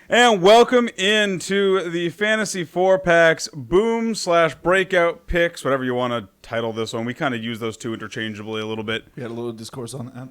And welcome into the Fantasy 4-Packs Boom/Breakout Picks, whatever you want to title this one. We kind of use those two interchangeably a little bit. We had a little discourse on that.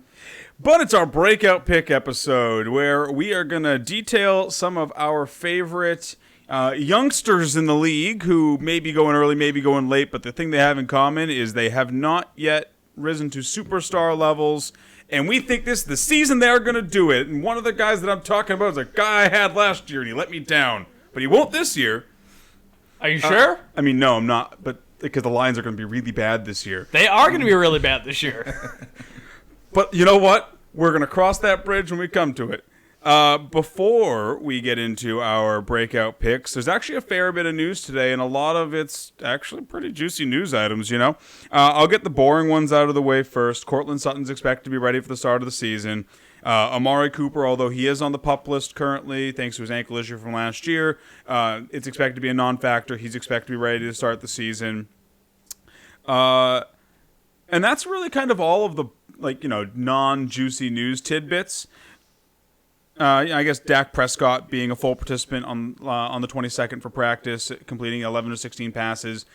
But it's our Breakout Pick episode where we are going to detail some of our favorite youngsters in the league who may be going early, maybe going late, but the thing they have in common is they have not yet risen to superstar levels. And we think this is the season they're going to do it. And one of the guys that I'm talking about is a guy I had last year, and he let me down. But he won't this year. Are you sure? I mean, no, I'm not. But because the Lions are going to be really bad this year. They are going to be really bad this year. But you know what? We're going to cross that bridge when we come to it. Before we get into our breakout picks, there's actually a fair bit of news today, and a lot of it's actually pretty juicy news items, you know. I'll get the boring ones out of the way first. Cortland Sutton's expected to be ready for the start of the season. Amari Cooper, although he is on the PUP list currently, thanks to his ankle issue from last year, it's expected to be a non-factor. He's expected to be ready to start the season. And that's really kind of all of the, non-juicy news tidbits. I guess Dak Prescott being a full participant on the 22nd for practice, completing 11 to 16 passes.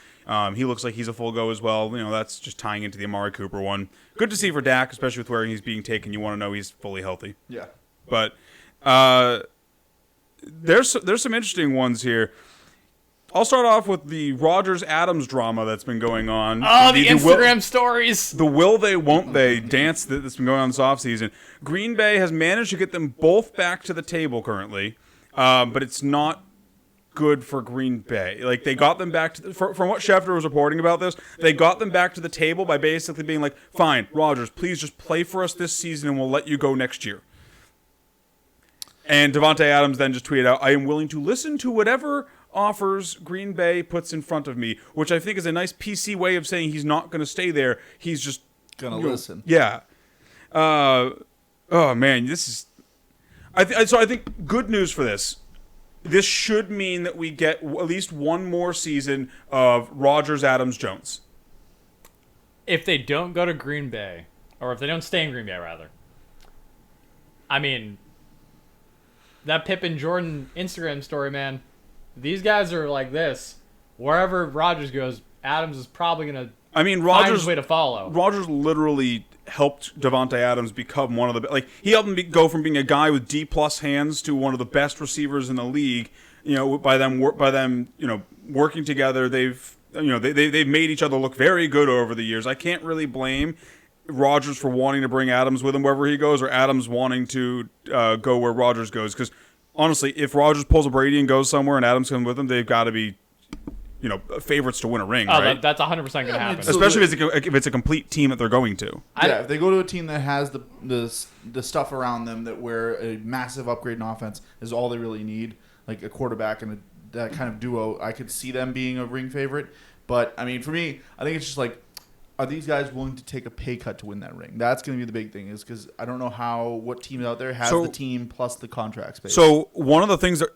He looks like he's a full go as well. That's just tying into the Amari Cooper one. Good to see for Dak, especially with where he's being taken. You want to know he's fully healthy. Yeah. But there's some interesting ones here. I'll start off with the Rodgers-Adams drama that's been going on. Oh, the Instagram stories. The will they, won't they dance that's been going on this offseason. Green Bay has managed to get them both back to the table currently, but it's not good for Green Bay. Like, they got them back to from what Schefter was reporting about this, they got them back to the table by basically being like, fine, Rodgers, please just play for us this season and we'll let you go next year. And Davante Adams then just tweeted out, I am willing to listen to whatever offers Green Bay puts in front of me, which I think is a nice PC way of saying he's not going to stay there. He's just going to listen. Yeah. Oh, man, this is... So I think good news for this. This should mean that we get at least one more season of Rodgers, Adams, Jones. If they don't go to Green Bay, or if they don't stay in Green Bay, rather. I mean, that Pippen Jordan Instagram story, man. These guys are like this. Wherever Rodgers goes, Adams is probably going to find his way to follow. Rodgers literally helped Davante Adams become one of the... he helped him go from being a guy with D-plus hands to one of the best receivers in the league. By them working together, they've made each other look very good over the years. I can't really blame Rodgers for wanting to bring Adams with him wherever he goes, or Adams wanting to go where Rodgers goes, because honestly, if Rodgers pulls a Brady and goes somewhere and Adams comes with him, they've got to be, favorites to win a ring, right? That's 100% going to happen. Especially if it's a complete team that they're going to. If they go to a team that has the stuff around them, that where a massive upgrade in offense is all they really need, like a quarterback and that kind of duo, I could see them being a ring favorite. But, I mean, for me, I think it's just like, are these guys willing to take a pay cut to win that ring? That's going to be the big thing, is because I don't know what team out there has the team plus the contract space. So one of the things that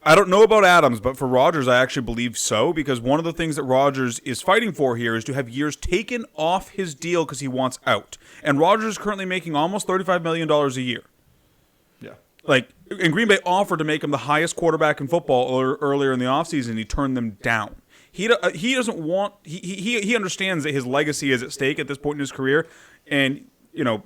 I don't know about Adams, but for Rodgers, I actually believe so, because one of the things that Rodgers is fighting for here is to have years taken off his deal because he wants out. And Rodgers is currently making almost $35 million a year. Yeah. And Green Bay offered to make him the highest quarterback in football earlier in the offseason. He turned them down. He doesn't want... He understands that his legacy is at stake at this point in his career, and,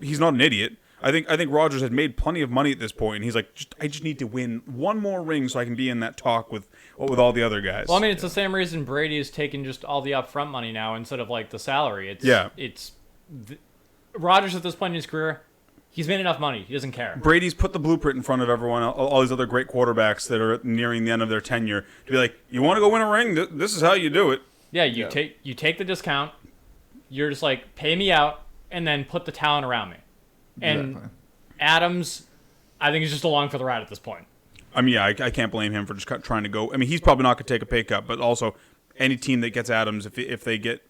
he's not an idiot. I think Rodgers had made plenty of money at this point, and he's like, I just need to win one more ring so I can be in that talk with all the other guys. Well, I mean, it's the same reason Brady is taking just all the upfront money now instead of, the salary. Rodgers at this point in his career, he's made enough money. He doesn't care. Brady's put the blueprint in front of everyone, all these other great quarterbacks that are nearing the end of their tenure, to be like, you want to go win a ring? This is how you do it. Yeah, you take the discount. You're just like, pay me out, and then put the talent around me. And exactly. Adams, I think, is just along for the ride at this point. I mean, yeah, I can't blame him for just trying to go. I mean, he's probably not going to take a pay cut, but also any team that gets Adams, if they get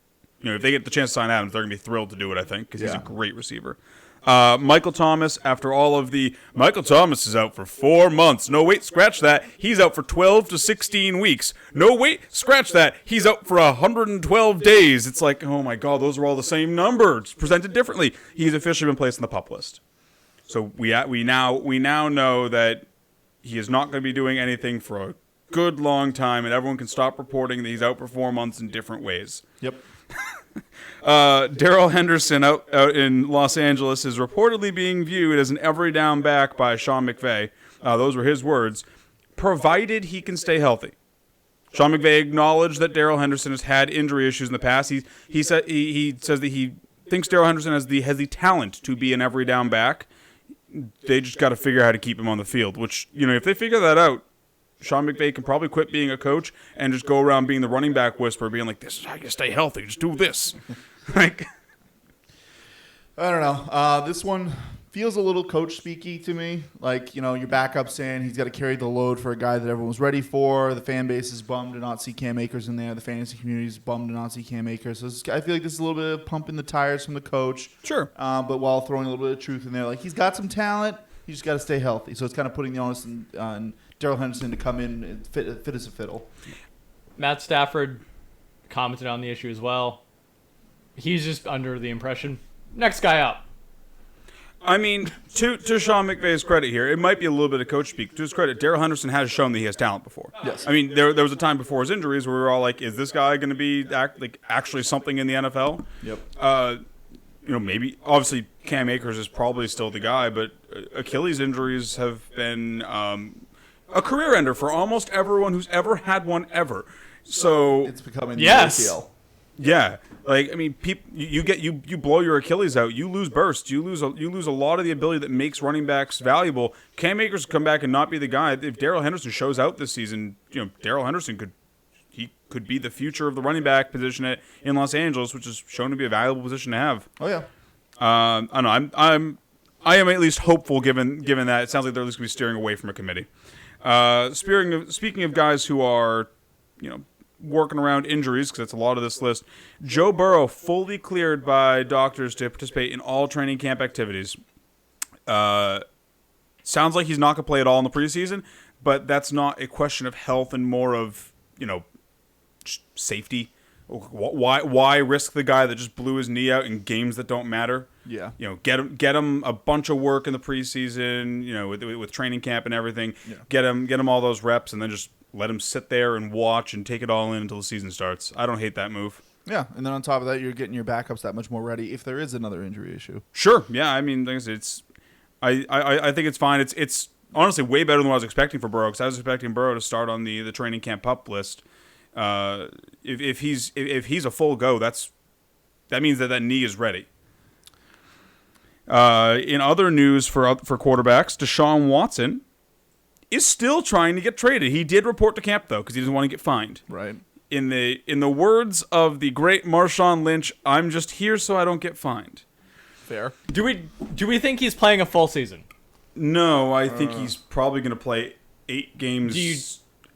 the chance to sign Adams, they're going to be thrilled to do it, I think, because he's a great receiver. Michael Thomas, after all of the... Michael Thomas is out for 4 months. No, wait, scratch that. He's out for 12 to 16 weeks. No, wait, scratch that. He's out for 112 days. It's like, oh my God, those are all the same numbers, presented differently. He's officially been placed on the PUP list. So we now know that he is not going to be doing anything for a good long time, and everyone can stop reporting that he's out for 4 months in different ways. Yep. Darrell Henderson out in Los Angeles is reportedly being viewed as an every down back by Sean McVay. Those were his words, provided he can stay healthy. Sean McVay acknowledged that Darrell Henderson has had injury issues in the past. He says that he thinks Darrell Henderson has the talent to be an every down back. They just got to figure out how to keep him on the field, which, if they figure that out, Sean McVay can probably quit being a coach and just go around being the running back whisperer, being like, this is how you stay healthy. Just do this. Like, I don't know. This one feels a little coach speaky to me. Like, your backup saying he's got to carry the load for a guy that everyone was ready for. The fan base is bummed to not see Cam Akers in there. The fantasy community is bummed to not see Cam Akers. So I feel like this is a little bit of pumping the tires from the coach. Sure. But while throwing a little bit of truth in there. Like, he's got some talent. He just got to stay healthy. So it's kind of putting the onus on Darrell Henderson to come in and fit as a fiddle. Matt Stafford commented on the issue as well. He's just under the impression, next guy up. I mean, to Sean McVay's credit here, it might be a little bit of coach speak. To his credit, Darrell Henderson has shown that he has talent before. Yes. I mean, there was a time before his injuries where we were all like, is this guy going to be actually something in the NFL? Yep. Maybe. Obviously, Cam Akers is probably still the guy, but Achilles injuries have been a career ender for almost everyone who's ever had one ever. So It's becoming Yes. the ACL. yeah, like, I mean, you blow your Achilles out, you lose burst, you lose a lot of the ability that makes running backs valuable. Cam Akers come back and not be the guy. If Darrell Henderson shows out this season, Darrell Henderson could be the future of the running back position in Los Angeles, which is shown to be a valuable position to have. Oh, yeah. I don't know. I am at least hopeful given that it sounds like they're at least going to be steering away from a committee. Speaking of guys who are, working around injuries, because that's a lot of this list, Joe Burrow fully cleared by doctors to participate in all training camp activities. Sounds like he's not going to play at all in the preseason, but that's not a question of health and more of, safety. Why risk the guy that just blew his knee out in games that don't matter? Yeah. Get him a bunch of work in the preseason, with training camp and everything. Yeah. Get him all those reps, and then just let him sit there and watch and take it all in until the season starts. I don't hate that move. Yeah, and then on top of that, you're getting your backups that much more ready if there is another injury issue. Sure. Yeah. I mean, I think it's fine. It's honestly way better than what I was expecting for Burrow, because I was expecting Burrow to start on the training camp pup list. If he's a full go, that means that knee is ready. In other news for quarterbacks, Deshaun Watson is still trying to get traded. He did report to camp though, because he doesn't want to get fined. Right. In the words of the great Marshawn Lynch, I'm just here so I don't get fined. Fair. Do we think he's playing a full season? No, I think he's probably going to play 8 games. Do you-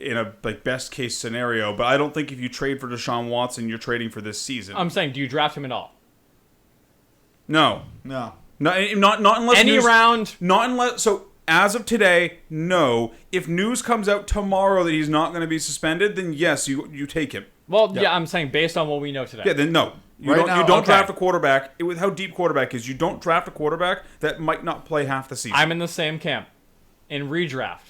in a best case scenario, but I don't think if you trade for Deshaun Watson, you're trading for this season. I'm saying, do you draft him at all? No, No. not unless Any news, round? Not unless so. As of today, no. If news comes out tomorrow that he's not going to be suspended, then yes, you take him. Well, yeah, I'm saying based on what we know today. Yeah, then no. You Right don't now, draft a quarterback with how deep quarterback is. You don't draft a quarterback that might not play half the season. I'm in the same camp. In redraft.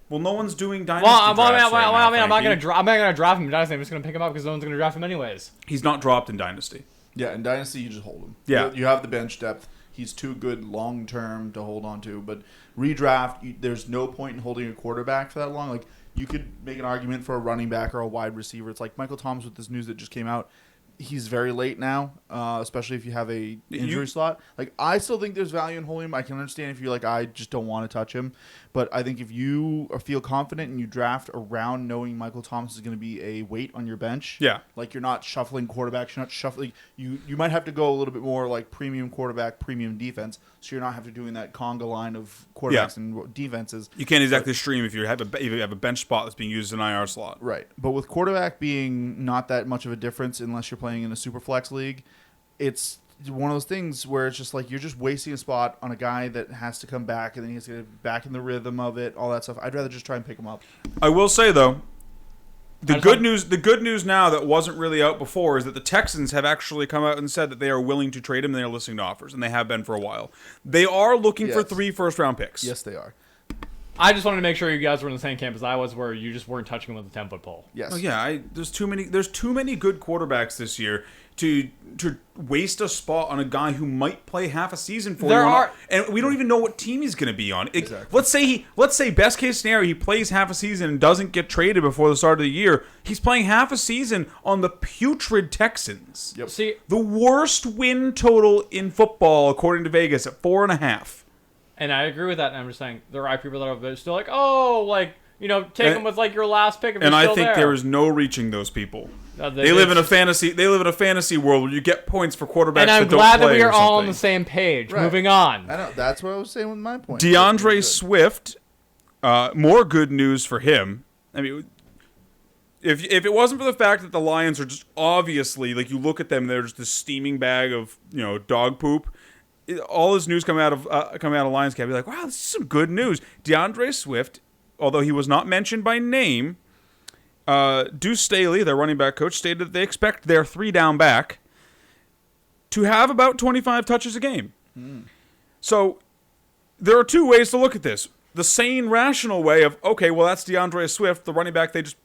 Well, no one's doing dynasty Well, drafts right now, I'm not Frankie. gonna draft him in Dynasty. I'm just gonna pick him up because no one's gonna draft him anyways. He's not dropped in dynasty. Yeah, in Dynasty, you just hold him. Yeah. You have the bench depth. He's too good long-term to hold on to. But redraft, there's no point in holding a quarterback for that long. Like, you could make an argument for a running back or a wide receiver. It's like Michael Thomas with this news that just came out. He's very late now, especially if you have a injury slot. Like, I still think there's value in holding him. I can understand if you're like, I just don't want to touch him. But I think if you feel confident and you draft around knowing Michael Thomas is going to be a weight on your bench, Yeah. like you're not shuffling quarterbacks, you're not shuffling. You might have to go a little bit more like premium quarterback, premium defense, so you're not having to doing that conga line of quarterbacks and defenses. You can't exactly stream if you have a bench spot that's being used as an IR slot. Right. But with quarterback being not that much of a difference unless you're playing in a super flex league, it's one of those things where it's just like you're just wasting a spot on a guy that has to come back and then he has to get back in the rhythm of it, all that stuff. I'd rather just try and pick him up. I will say though, the good news now that wasn't really out before is that the Texans have actually come out and said that they are willing to trade him and they are listening to offers, and they have been for a while. They are looking for 3 first-round picks. Yes, they are. I just wanted to make sure you guys were in the same camp as I was, where you just weren't touching him with a 10-foot pole. Yes. Oh yeah, there's too many good quarterbacks this year to waste a spot on a guy who might play half a season for you. And we don't even know what team he's going to be on. Exactly. Let's say best case scenario, he plays half a season and doesn't get traded before the start of the year. He's playing half a season on the putrid Texans. Yep. See, The worst win total in football, according to Vegas, at 4.5. and I agree with that. And I'm just saying there are people that are still like, oh, like, you know, take him with like your last pick. If And he's I still think there. there is no reaching those people. No, They live in a fantasy world where you get points for quarterbacks. And I'm that don't glad that play we or are all on something. the same page. Right. Moving on. I know. That's what I was saying with my point. DeAndre Swift, more good news for him. I mean, if it wasn't for the fact that the Lions are just obviously, like, you look at them, they're just this steaming bag of, you know, dog poop. All this news coming out of Lions camp, you're like, wow, this is some good news. DeAndre Swift, although he was not mentioned by name, Deuce Staley, their running back coach, stated that they expect their 3-down back to have about 25 touches a game. So there are two ways to look at this. The sane, rational way of, okay, well, that's DeAndre Swift, the running back they just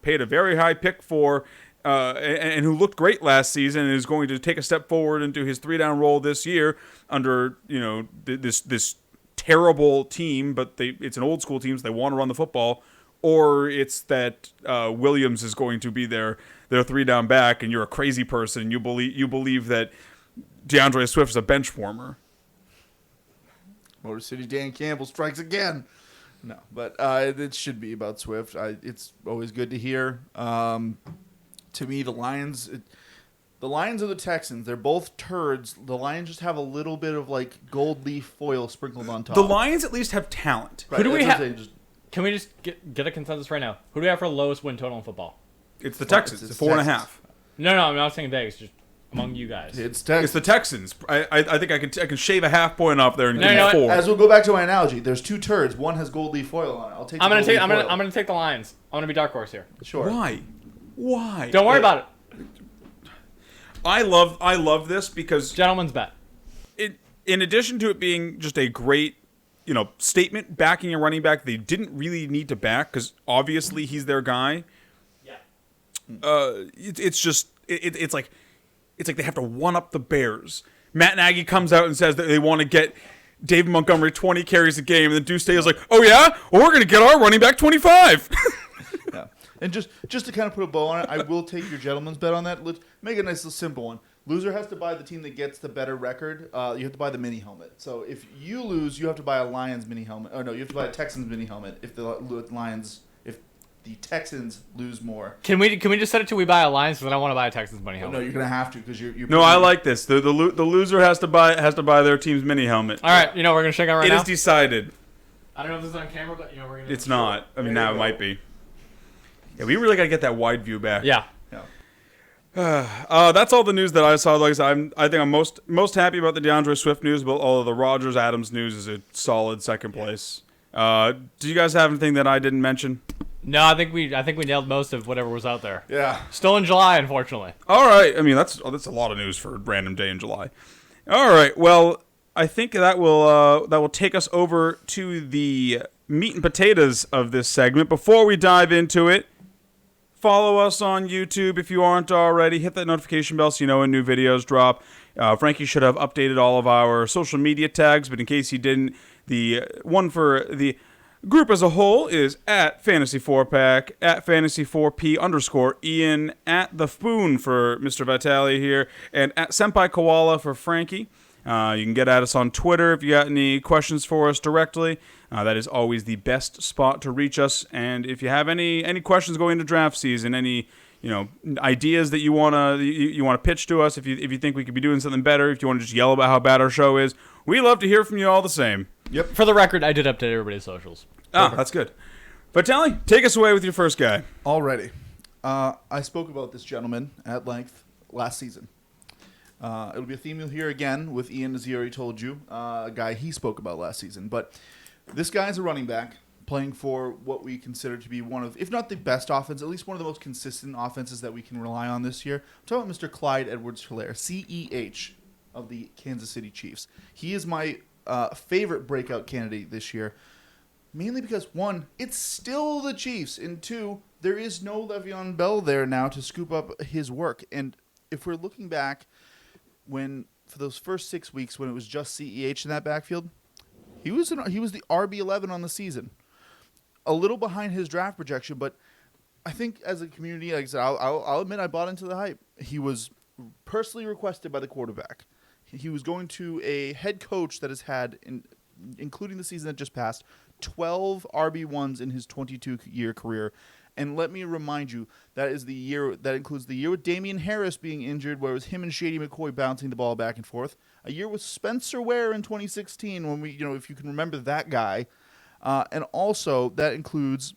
paid a very high pick for, and who looked great last season and is going to take a step forward into his 3-down role this year under this terrible team, but it's an old school team, so they want to run the football. Or it's that Williams is going to be their 3-down back, and you're a crazy person. You believe that DeAndre Swift is a bench warmer. Motor City Dan Campbell strikes again. No, but it should be about Swift. It's always good to hear. To me, the Lions or the Texans, they're both turds. The Lions just have a little bit of like gold leaf foil sprinkled on top. The Lions at least have talent. Right, Who do we that's what have? I'm saying, Can we just get a consensus right now? Who do we have for the lowest win total in football? It's the Texans. It's 4.5. No, I'm not saying Vegas. Just among you guys. It's Texans. It's the Texans. I think I can shave a half point off there and No, give no, you 4. As we'll go back to my analogy, there's two turds. One has gold leaf foil on it. I'll take. I'm the gonna gold take. leaf foil. I'm gonna take the Lions. I'm gonna be dark horse here. Sure. Why? Don't worry about it. I love this because Gentleman's bet. in addition to it being just a great, statement backing a running back they didn't really need to back because obviously he's their guy. Yeah. It's like they have to one up the Bears. Matt Nagy comes out and says that they want to get David Montgomery 20 carries a game, and then Deuce Staley's like, oh yeah, well we're gonna get our running back 25. Yeah. And just to kind of put a bow on it, I will take your gentleman's bet on that. Let's make a nice little simple one. Loser has to buy the team that gets the better record. You have to buy the mini helmet. So if you lose, you have to buy a Lions mini helmet. Or no, you have to buy a Texans mini helmet if if the Texans lose more. Can we just set it to we buy a Lions because I don't want to buy a Texans money No, helmet. you're gonna have to because you're. No, I like this. The loser has to buy their team's mini helmet. All right, we're gonna shake out right It now. is decided. I don't know if this is on camera, but we're gonna. It's not. I mean, now it might be. Yeah, we really got to get that wide view back. Yeah. That's all the news that I saw. Like I said, I think I'm most happy about the DeAndre Swift news, but all of the Rodgers Adams news is a solid second place. Do you guys have anything that I didn't mention? No, I think we nailed most of whatever was out there. Yeah. Still in July, unfortunately. All right. I mean, that's a lot of news for a random day in July. All right. Well, I think that will take us over to the meat and potatoes of this segment. Before we dive into it, follow us on YouTube if you aren't already. Hit that notification bell so you know when new videos drop. Frankie should have updated all of our social media tags, but in case he didn't, the one for the group as a whole is at Fantasy4Pack, at Fantasy4P_Ian, at The Spoon for Mr. Vitale here, and at Senpai Koala for Frankie. You can get at us on Twitter if you got any questions for us directly. That is always the best spot to reach us. And if you have any questions going into draft season, any ideas that you wanna pitch to us, if you think we could be doing something better, if you want to just yell about how bad our show is, we love to hear from you all the same. Yep. For the record, I did update everybody's socials. That's good. Vitale, take us away with your first guy. Alrighty. I spoke about this gentleman at length last season. It'll be a theme you'll hear again with Ian, as he already told you, a guy he spoke about last season. But this guy's a running back playing for what we consider to be one of, if not the best offense, at least one of the most consistent offenses that we can rely on this year. I'm talking about Mr. Clyde Edwards-Helaire, CEH of the Kansas City Chiefs. He is my favorite breakout candidate this year. Mainly because, one, it's still the Chiefs, and two, there is no Le'Veon Bell there now to scoop up his work. And if we're looking back for those first 6 weeks when it was just CEH in that backfield, he was the RB11 on the season. A little behind his draft projection, but I think as a community, like I said, I'll admit I bought into the hype. He was personally requested by the quarterback. He was going to a head coach that has had, including the season that just passed, 12 RB1s in his 22-year career. And let me remind you, that includes the year with Damian Harris being injured, where it was him and Shady McCoy bouncing the ball back and forth. A year with Spencer Ware in 2016, when if you can remember that guy. And also, that includes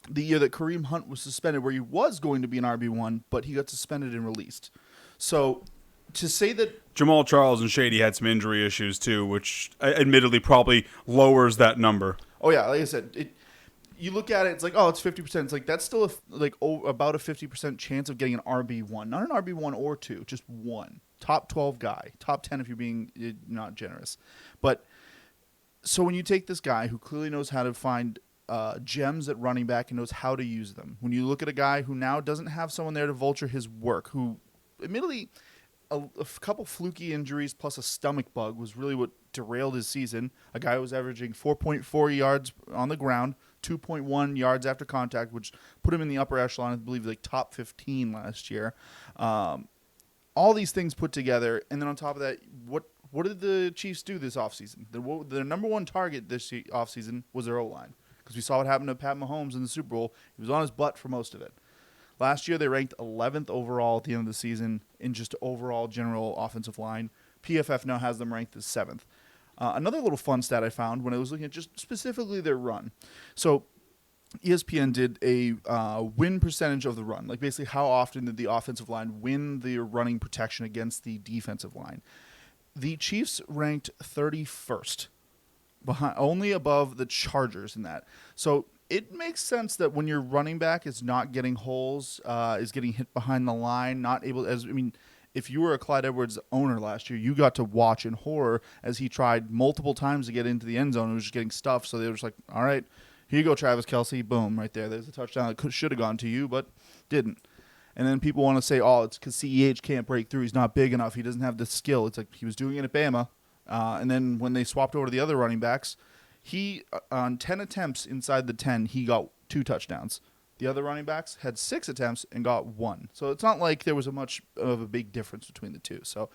the year that Kareem Hunt was suspended, where he was going to be an RB1, but he got suspended and released. So to say that Jamal Charles and Shady had some injury issues too, which admittedly probably lowers that number. Oh yeah, like I said, you look at it, it's like, oh, it's 50%. It's like that's still about a 50% chance of getting an RB1, not an RB1 or 2, just one. Top 12 guy, top 10 if you're being not generous. But so when you take this guy who clearly knows how to find gems at running back and knows how to use them, when you look at a guy who now doesn't have someone there to vulture his work, who admittedly a couple fluky injuries plus a stomach bug was really what derailed his season. A guy who was averaging 4.4 yards on the ground, 2.1 yards after contact, which put him in the upper echelon, I believe, like top 15 last year. All these things put together, and then on top of that, what did the Chiefs do this offseason? Their number one target this offseason was their O-line, because we saw what happened to Pat Mahomes in the Super Bowl. He was on his butt for most of it. Last year, they ranked 11th overall at the end of the season in just overall general offensive line. PFF now has them ranked as 7th. Another little fun stat I found when I was looking at just specifically their run. So ESPN did a win percentage of the run, like basically how often did the offensive line win the running protection against the defensive line. The Chiefs ranked 31st, only above the Chargers in that. So it makes sense that when your running back is not getting holes, is getting hit behind the line, not able if you were a Clyde Edwards owner last year, you got to watch in horror as he tried multiple times to get into the end zone and was just getting stuffed. So they were just like, all right, here you go, Travis Kelce. Boom, right there. There's a touchdown that should have gone to you, but didn't. And then people want to say, oh, it's because CEH can't break through. He's not big enough. He doesn't have the skill. It's like he was doing it at Bama. And then when they swapped over to the other running backs, he, on 10 attempts inside the 10, he got 2 touchdowns. The other running backs had 6 attempts and got 1. So it's not like there was much of a big difference between the two. So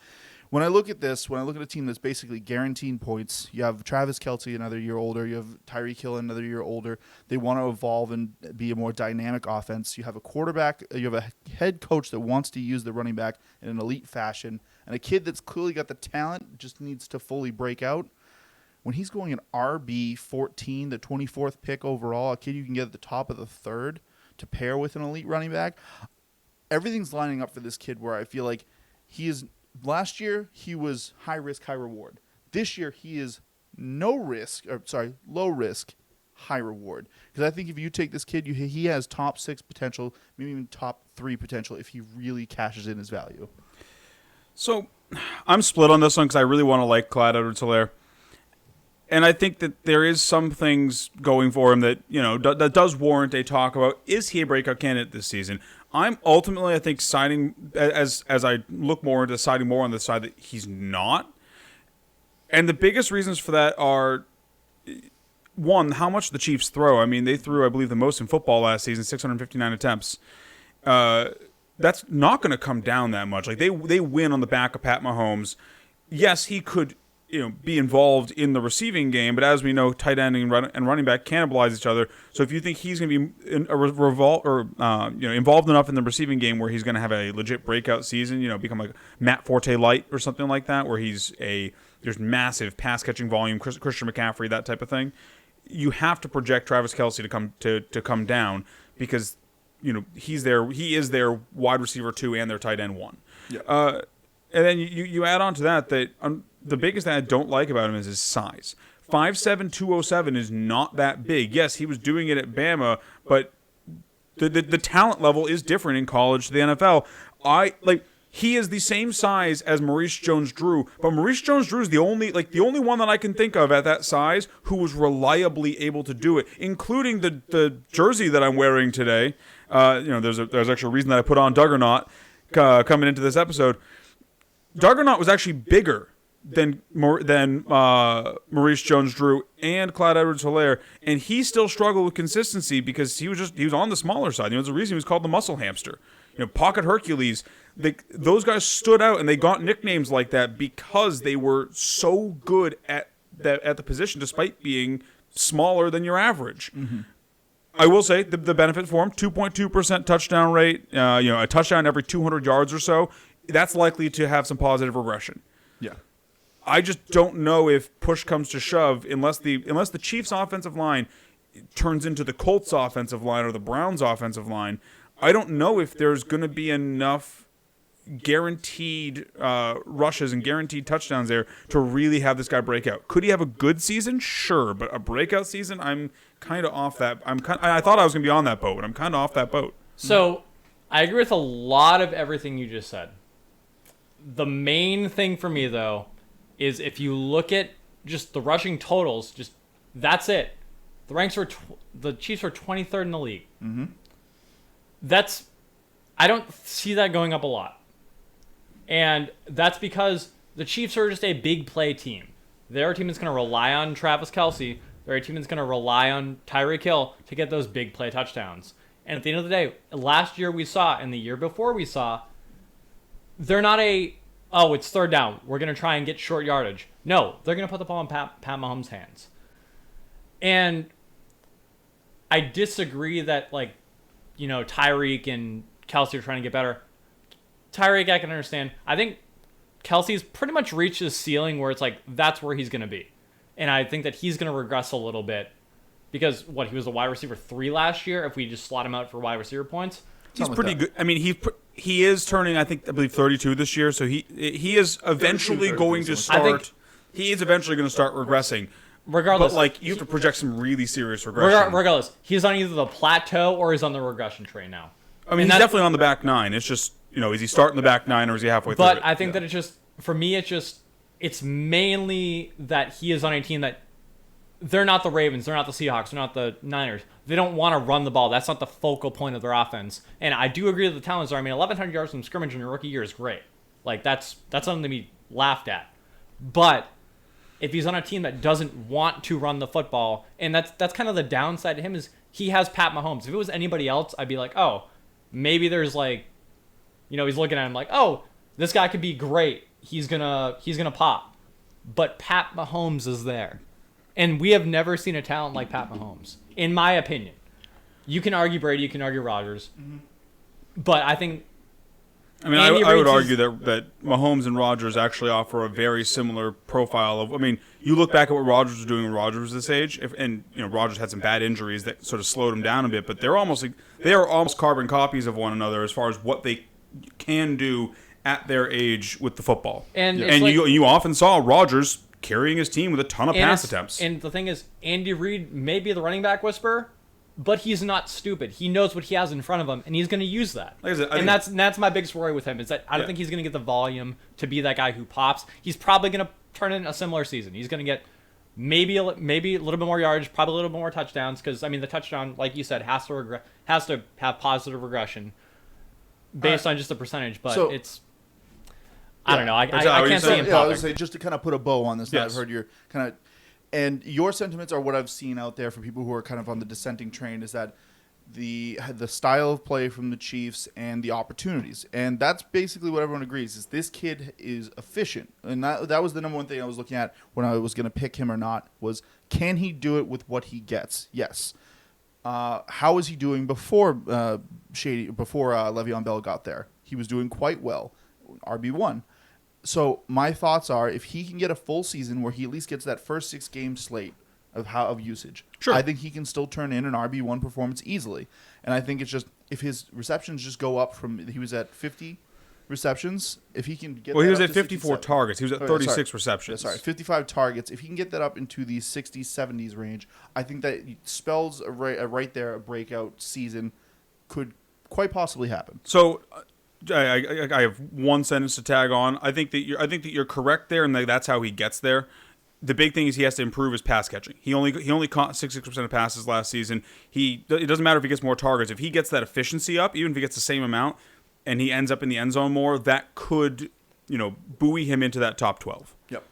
when I look at this, when I look at a team that's basically guaranteed points, you have Travis Kelce another year older, you have Tyreek Hill another year older. They want to evolve and be a more dynamic offense. You have a quarterback, you have a head coach that wants to use the running back in an elite fashion, and a kid that's clearly got the talent, just needs to fully break out. When he's going an RB14, the 24th pick overall, a kid you can get at the top of the 3rd to pair with an elite running back, everything's lining up for this kid where I feel like he is. Last year, he was high risk, high reward. This year, he is low risk, high reward. Because I think if you take this kid, he has top 6 potential, maybe even top 3 potential if he really cashes in his value. So I'm split on this one because I really want to like Clyde Edwards-Helaire. And I think that there is some things going for him that, that does warrant a talk about, is he a breakout candidate this season? I'm ultimately, I think, siding, as I look more into siding more on the side that he's not. And the biggest reasons for that are, one, how much the Chiefs throw. I mean, they threw, I believe, the most in football last season, 659 attempts. That's not going to come down that much. Like, they win on the back of Pat Mahomes. Yes, he could be involved in the receiving game, but as we know, tight end and running back cannibalize each other. So if you think he's going to be involved enough in the receiving game where he's going to have a legit breakout season, become like Matt Forte light or something like that, where there's massive pass catching volume, Christian McCaffrey, that type of thing, you have to project Travis Kelce to come down because he is their wide receiver 2 and their tight end 1. Yeah. And then you add on to that the biggest thing I don't like about him is his size. 5'7", 207 is not that big. Yes, he was doing it at Bama, but the talent level is different in college to the NFL. he is the same size as Maurice Jones-Drew, but Maurice Jones-Drew is the only one that I can think of at that size who was reliably able to do it, including the jersey that I'm wearing today. There's actually a reason that I put on Duggernaut coming into this episode. Duggernaut was actually bigger than Maurice Jones-Drew and Clyde Edwards-Helaire, and he still struggled with consistency because he was on the smaller side. There's a reason he was called the muscle hamster. Pocket Hercules. Those guys stood out, and they got nicknames like that because they were so good at the position, despite being smaller than your average. Mm-hmm. I will say the benefit for him: 2.2% touchdown rate. A touchdown every 200 yards or so. That's likely to have some positive regression. Yeah. I just don't know if push comes to shove, unless the Chiefs' offensive line turns into the Colts' offensive line or the Browns' offensive line. I don't know if there's going to be enough guaranteed rushes and guaranteed touchdowns there to really have this guy break out. Could he have a good season? Sure, but a breakout season, I'm kind of off that. I thought I was going to be on that boat, but I'm kind of off that boat. So, I agree with a lot of everything you just said. The main thing for me, though, is if you look at just the rushing totals, just that's it. The ranks were the Chiefs were 23rd in the league. Mm-hmm. I don't see that going up a lot. And that's because the Chiefs are just a big play team. They're a team that's going to rely on Travis Kelce. They're a team that's going to rely on Tyreek Hill to get those big play touchdowns. And at the end of the day, last year we saw, and the year before we saw, they're not it's third down, we're going to try and get short yardage. No, they're going to put the ball in Pat Mahomes' hands. And I disagree that, Tyreek and Kelce are trying to get better. Tyreek, I can understand. I think Kelce's pretty much reached his ceiling where it's that's where he's going to be. And I think that he's going to regress a little bit because, he was a wide receiver 3 last year, if we just slot him out for wide receiver points. He's pretty good. I mean, he is turning, I believe, 32 this year, so he is eventually going to start. He is eventually going to start regressing. Regardless, but you have to project some really serious regression. Regardless, he's on either the plateau or he's on the regression train now. I mean, he's definitely on the back nine. It's just, is he starting the back nine or is he halfway through it? But I think that for me, it's mainly that he is on a team that they're not the Ravens, they're not the Seahawks, they're not the Niners. They don't want to run the ball. That's not the focal point of their offense. And I do agree that the talents are. I mean, 1,100 yards from scrimmage in your rookie year is great. That's something to be laughed at. But if he's on a team that doesn't want to run the football, and that's kind of the downside to him, is he has Pat Mahomes. If it was anybody else, I'd be like, oh, maybe there's he's looking at him like, oh, this guy could be great. He's gonna pop. But Pat Mahomes is there. And we have never seen a talent like Pat Mahomes, in my opinion. You can argue Brady, you can argue Rodgers. Mm-hmm. But I think... I would argue that Mahomes and Rodgers actually offer a very similar profile of... you look back at what Rodgers was doing when Rodgers was this age, and Rodgers had some bad injuries that sort of slowed him down a bit, but they are almost carbon copies of one another as far as what they can do at their age with the football. And you often saw Rodgers carrying his team with a ton of pass attempts. And the thing is, Andy Reid may be the running back whisperer, but he's not stupid. He knows what he has in front of him, and he's going to use that. That's my biggest worry with him, is that I don't think he's going to get the volume to be that guy who pops. He's probably going to turn in a similar season. He's going to get maybe a little bit more yardage, probably a little bit more touchdowns, because, the touchdown, like you said, has to have positive regression based on just the percentage, but it's... I don't know. I can't see him popping. I would say, just to kind of put a bow on this, yes. I've heard your kind of... And your sentiments are what I've seen out there for people who are kind of on the dissenting train, is that the style of play from the Chiefs and the opportunities. And that's basically what everyone agrees, is this kid is efficient. And that was the number one thing I was looking at when I was going to pick him or not, can he do it with what he gets? Yes. How was he doing before Le'Veon Bell got there? He was doing quite well. RB1. So my thoughts are, if he can get a full season where he at least gets that first 6-game slate of usage, sure, I think he can still turn in an RB1 performance easily. And I think it's just, if his receptions just go up from, he was at 50 receptions, if he can get he was at 54 targets. He was at 36 receptions. 55 targets. If he can get that up into the 60s, 70s range, I think that spells right there a breakout season could quite possibly happen. So I have one sentence to tag on. I think that you're correct there, and that's how he gets there. The big thing is he has to improve his pass catching. He only caught 66% of passes last season. It doesn't matter if he gets more targets. If he gets that efficiency up, even if he gets the same amount, and he ends up in the end zone more, that could, buoy him into that top 12. Yep.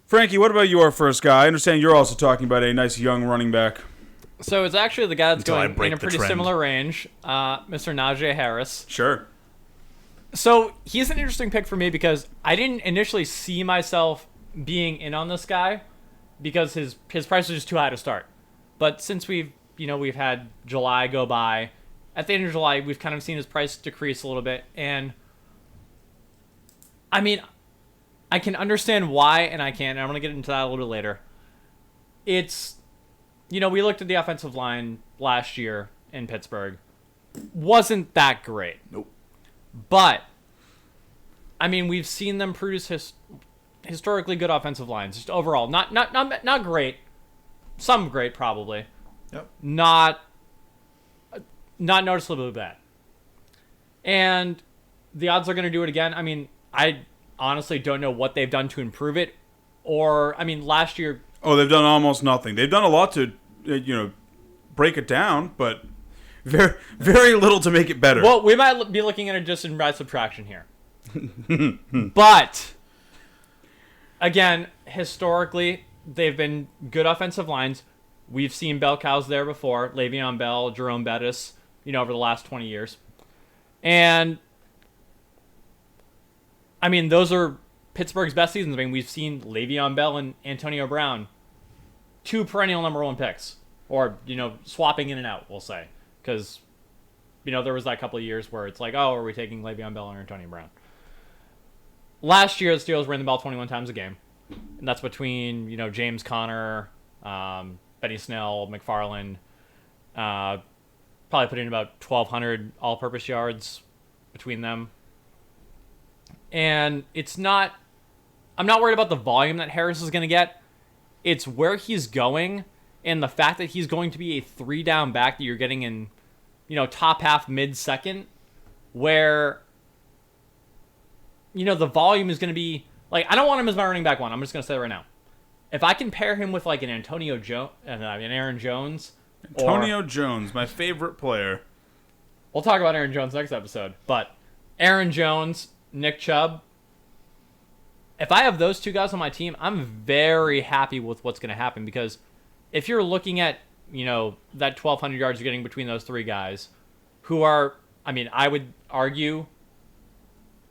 Frankie, what about your first guy? I understand you're also talking about a nice young running back. So it's actually the guy that's Until I going break in a the pretty trend. similar range, Mr. Najee Harris. Sure. So he's an interesting pick for me because I didn't initially see myself being in on this guy because his price was just too high to start. But since we've had July go by, at the end of July we've kind of seen his price decrease a little bit, and I mean, I can understand why and I can't, and I'm going to get into that a little bit later. It's, we looked at the offensive line last year in Pittsburgh. Wasn't that great. Nope. But, I mean, we've seen them produce historically good offensive lines. Just overall. Not great. Some great, probably. Yep. Not noticeably bad. And the odds are going to do it again. I mean, I honestly don't know what they've done to improve it. Or, I mean, last year... Oh, they've done almost nothing. They've done a lot to, break it down, but very, very little to make it better. Well, we might be looking at it just in by subtraction here. But, again, historically, they've been good offensive lines. We've seen bell cows there before. Le'Veon Bell, Jerome Bettis, over the last 20 years. And, I mean, those are Pittsburgh's best seasons. I mean, we've seen Le'Veon Bell and Antonio Brown, 2 perennial number 1 picks. Or, swapping in and out, we'll say. Because, there was that couple of years where it's like, oh, are we taking Le'Veon Bell or Antonio Brown? Last year, the Steelers ran the ball 21 times a game. And that's between, James Conner, Benny Snell, McFarland. Probably put in about 1,200 all-purpose yards between them. And I'm not worried about the volume that Harris is going to get. It's where he's going and the fact that he's going to be a 3-down back that you're getting in, top half, mid-second, where, the volume is going to be, like, I don't want him as my running back 1. I'm just going to say it right now. If I can pair him with, like, an Aaron Jones. Antonio Jones, my favorite player. We'll talk about Aaron Jones next episode. But Aaron Jones, Nick Chubb. If I have those 2 guys on my team, I'm very happy with what's going to happen because if you're looking at, that 1,200 yards you're getting between those 3 guys who are, I mean, I would argue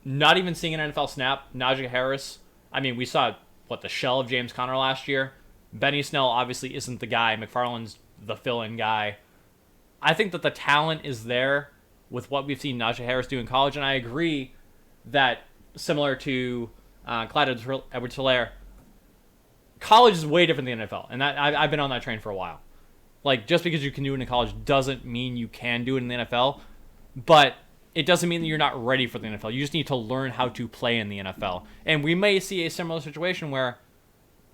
not even seeing an NFL snap, Najee Harris. I mean, we saw, the shell of James Conner last year. Benny Snell obviously isn't the guy. McFarland's the fill-in guy. I think that the talent is there with what we've seen Najee Harris do in college, and I agree that similar to Clyde Edwards-Helaire, college is way different than the NFL, and I've been on that train for a while. Like, just because you can do it in college doesn't mean you can do it in the NFL, but it doesn't mean that you're not ready for the NFL. You just need to learn how to play in the NFL. And we may see a similar situation where,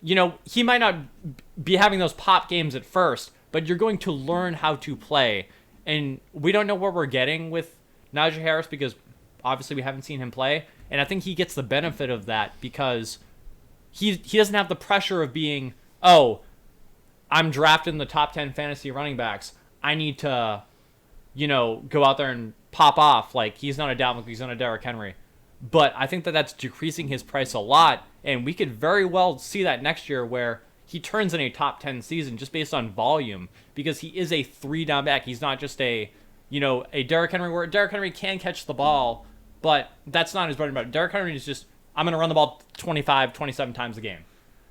he might not be having those pop games at first, but you're going to learn how to play. And we don't know where we're getting with Najee Harris because obviously we haven't seen him play. And I think he gets the benefit of that because he doesn't have the pressure of being, oh, I'm drafted in the top 10 fantasy running backs. I need to, go out there and pop off. Like, he's not a Dalvin Cook, he's not a Derrick Henry. But I think that that's decreasing his price a lot, and we could very well see that next year where he turns in a top 10 season just based on volume because he is a 3-down back. He's not just a Derrick Henry where Derrick Henry can catch the ball, but that's not his bread and butter. Derrick Henry is just, I'm going to run the ball 25, 27 times a game.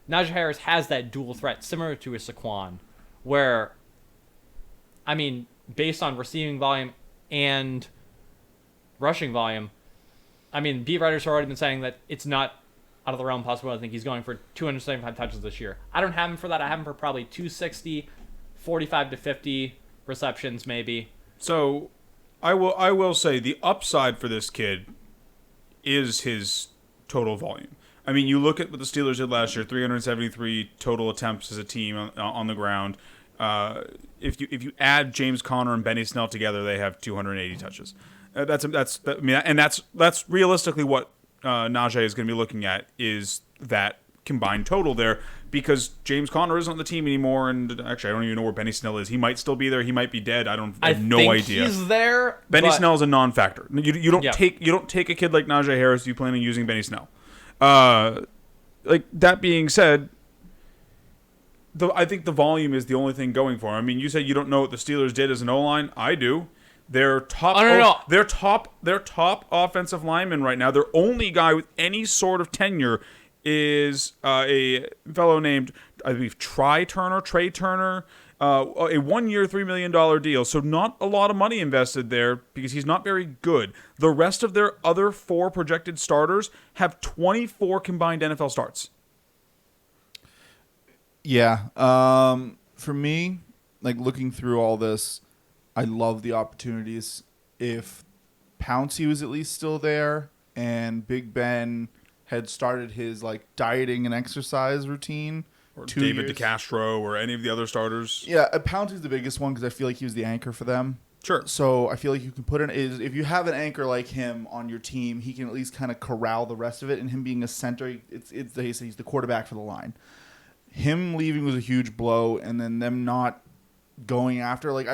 Najee Harris has that dual threat, similar to a Saquon, where, I mean, based on receiving volume and rushing volume, I mean, beat writers have already been saying that it's not out of the realm possible. I think he's going for 275 touches this year. I don't have him for that. I have him for probably 260, 45 to 50 receptions maybe. So I will say the upside for this kid is his total volume. I mean, you look at what the Steelers did last year, 373 total attempts as a team on the ground. If you add James Conner and Benny Snell together, they have 280 touches. I mean, and that's realistically what Najee is going to be looking at, is that combined total there, because James Conner isn't on the team anymore, and actually I don't even know where Benny Snell is. He might still be there. He might be dead. I have no idea. He's there. Benny Snell is a non-factor. You don't Yeah. take a kid like Najee Harris. You plan on using Benny Snell. Like that being said, I think the volume is the only thing going for him. I mean, you said you don't know what the Steelers did as an O-line. I do. Their top, their top offensive lineman right now, their only guy with any sort of tenure is a fellow named, I believe, Trey Turner, a 1 year, $3 million deal. So not a lot of money invested there because he's not very good. The rest of their other 4 projected starters have 24 combined NFL starts. Yeah. For me, like looking through all this, I love the opportunities. If Pouncey was at least still there and Big Ben had started his like dieting and exercise routine, Or 2 David years. DeCastro or any of the other starters. Yeah, Pouncey's the biggest one because I feel like he was the anchor for them. Sure. So I feel like you can put if you have an anchor like him on your team, he can at least kind of corral the rest of it. And him being a center, they say he's the quarterback for the line. Him leaving was a huge blow, and then them not going after, like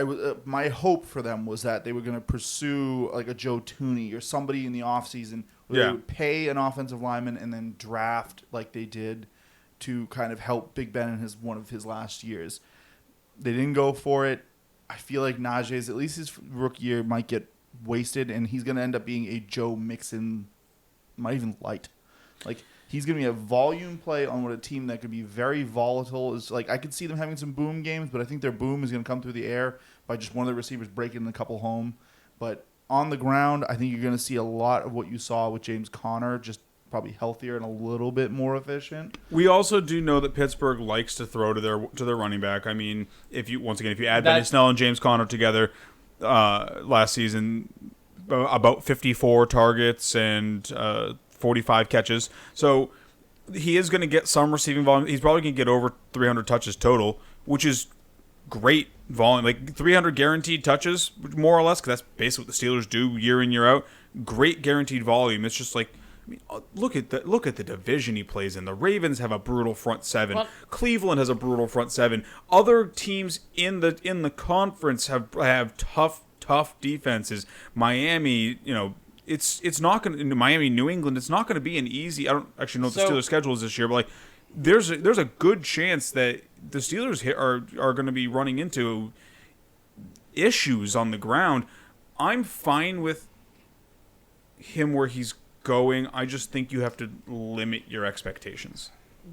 my hope for them was that they were going to pursue like a Joe Tooney or somebody in the offseason where they would pay an offensive lineman and then draft like they did to kind of help Big Ben in one of his last years. They didn't go for it. I feel like Najee's, at least his rookie year, might get wasted, and he's going to end up being a Joe Mixon, might even light. Like, he's going to be a volume play on what a team that could be very volatile is. Like, I could see them having some boom games, but I think their boom is going to come through the air by just one of the receivers breaking a couple home. But on the ground, I think you're going to see a lot of what you saw with James Conner, just probably healthier and a little bit more efficient. We also do know that Pittsburgh likes to throw to their running back. I mean, if you add Benny Snell and James Conner together, last season, about 54 targets and 45 catches. So he is going to get some receiving volume. He's probably going to get over 300 touches total, which is great volume. Like 300 guaranteed touches, more or less, because that's basically what the Steelers do year in, year out. Great guaranteed volume. It's just like, I mean, look at the division he plays in. The Ravens have a brutal front seven. Well, Cleveland has a brutal front seven. Other teams in the conference have tough defenses. Miami, it's not going to, Miami, New England, it's not going to be an easy. I don't actually know what the Steelers' schedule is this year, but like there's a good chance that the Steelers are going to be running into issues on the ground. I'm fine with him where he's going. I just think you have to limit your expectations.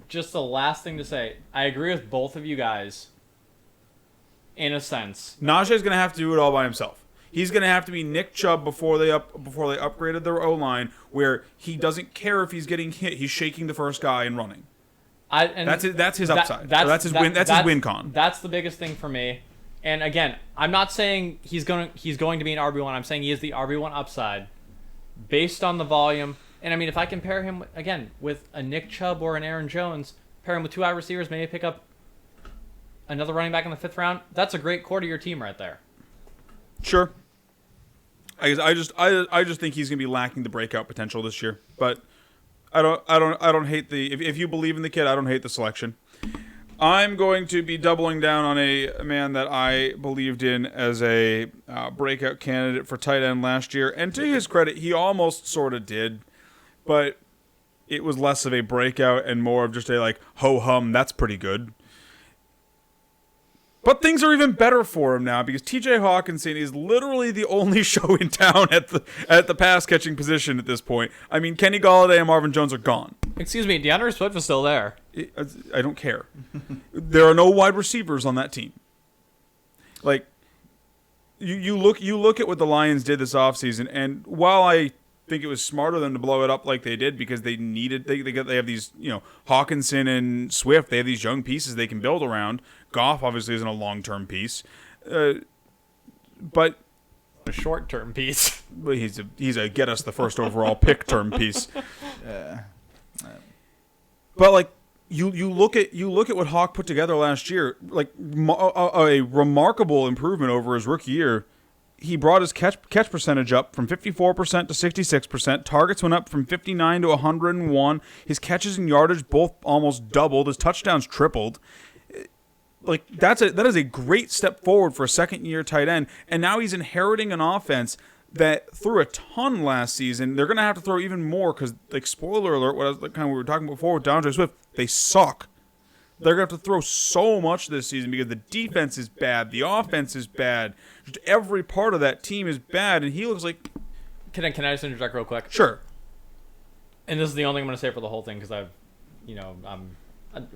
Just the last thing to say, I agree with both of you guys in a sense. Najee's going to have to do it all by himself. He's going to have to be Nick Chubb before they upgraded their O-line, where he doesn't care if he's getting hit. He's shaking the first guy and running. That's his upside. That's his win con. That's the biggest thing for me. And again, I'm not saying he's going to be an RB1. I'm saying he is the RB1 upside based on the volume. And I mean, if I compare him again with a Nick Chubb or an Aaron Jones, pair him with 2 wide receivers, maybe pick up another running back in the 5th round. That's a great core to your team right there. Sure. I just think he's going to be lacking the breakout potential this year. But I don't hate the if you believe in the kid, I don't hate the selection. I'm going to be doubling down on a man that I believed in as a breakout candidate for tight end last year. And to his credit, he almost sort of did. But it was less of a breakout and more of just a like, ho-hum, that's pretty good. But things are even better for him now because T.J. Hawkinson is literally the only show in town at the pass catching position at this point. I mean, Kenny Golladay and Marvin Jones are gone. Excuse me, DeAndre Swift is still there. I don't care. There are no wide receivers on that team. Like you look at what the Lions did this offseason, and while I think it was smarter of them to blow it up like they did because they have these, Hawkinson and Swift, they have these young pieces they can build around. Goff obviously isn't a long-term piece. But A short-term piece. he's a get us the first overall pick term piece. Yeah. But like you look at what Hawk put together last year, like a remarkable improvement over his rookie year. he brought his catch percentage up from 54% to 66%. Targets went up from 59 to 101. His catches and yardage both almost doubled. His touchdowns tripled. Like that is a great step forward for a second-year tight end. And now he's inheriting an offense that threw a ton last season. They're going to have to throw even more because, like, spoiler alert, we were talking before with DeAndre Swift, they suck. They're going to have to throw so much this season because the defense is bad, the offense is bad, just every part of that team is bad, and he looks like... Can I just interject real quick? Sure. And this is the only thing I'm going to say for the whole thing because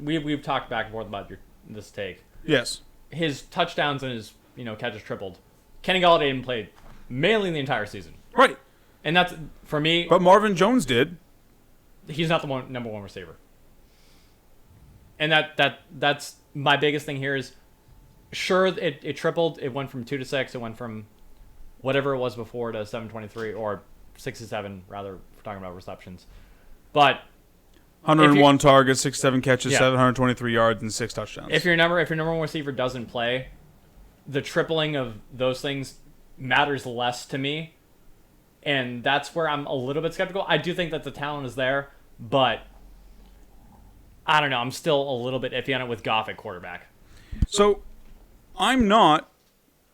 we've talked back and forth about this take. Yes. His touchdowns and his catches tripled. Kenny Golladay didn't play mainly the entire season. Right. And that's, for me... But Marvin Jones did. He's not the number one receiver. And that's my biggest thing here is, sure, it tripled. It went from 2 to 6. It went from whatever it was before to 723, or 6 to 7, rather, if we're talking about receptions. But 101 targets, 67 catches, Yeah. 723 yards, and 6 touchdowns. if your number one receiver doesn't play, the tripling of those things matters less to me. And that's where I'm a little bit skeptical. I do think that the talent is there, but I don't know. I'm still a little bit iffy on it with Goff at quarterback. So, I'm not,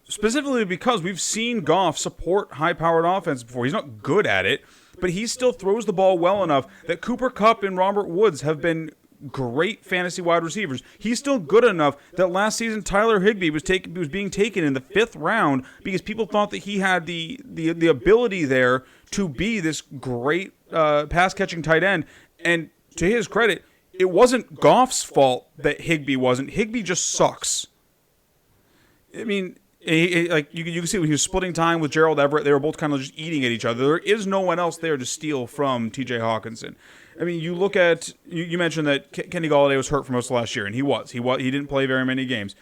specifically because we've seen Goff support high-powered offense before. He's not good at it, but he still throws the ball well enough that Cooper Kupp and Robert Woods have been great fantasy wide receivers. He's still good enough that last season Tyler Higbee was being taken in the 5th round because people thought that he had the ability there to be this great pass-catching tight end. And to his credit, it wasn't Goff's fault that Higbee wasn't. Higbee just sucks. I mean, you can see when he was splitting time with Gerald Everett, they were both kind of just eating at each other. There is no one else there to steal from T.J. Hawkinson. I mean, you look at you mentioned that Kenny Golladay was hurt for most of last year, and he didn't play very many games.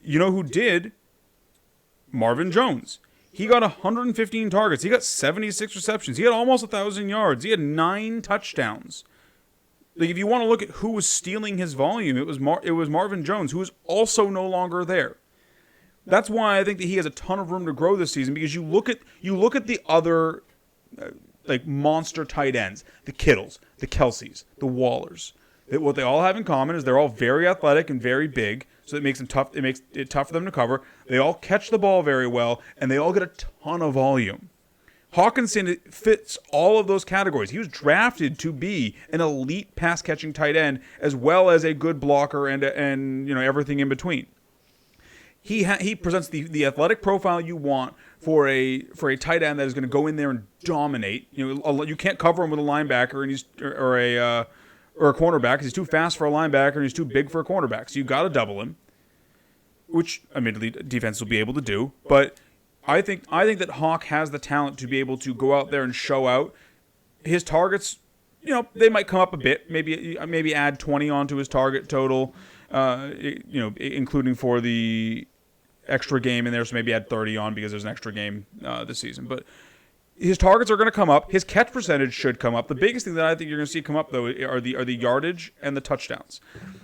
You know who did? Marvin Jones. He got 115 targets. He got 76 receptions. He had almost 1,000 yards. He had 9 touchdowns. Like, if you want to look at who was stealing his volume, it was Marvin Jones, who is also no longer there. That's why I think that he has a ton of room to grow this season, because you look at the other like monster tight ends, the Kittles, the Kelseys, the Wallers. What they all have in common is they're all very athletic and very big, so it makes them tough. It makes it tough for them to cover. They all catch the ball very well, and they all get a ton of volume. Hawkinson fits all of those categories. He was drafted to be an elite pass-catching tight end, as well as a good blocker and everything in between. He presents the athletic profile you want for a tight end that is going to go in there and dominate. You can't cover him with a linebacker or a cornerback. He's too fast for a linebacker and he's too big for a cornerback. So you got to double him, which admittedly defense will be able to do. But I think that Hawk has the talent to be able to go out there and show out. His targets, they might come up a bit. Maybe add 20 onto his target total, including for the extra game in there, so maybe add 30 on because there's an extra game this season. But his targets are going to come up. His catch percentage should come up. The biggest thing that I think you're going to see come up, though, are the yardage and the touchdowns.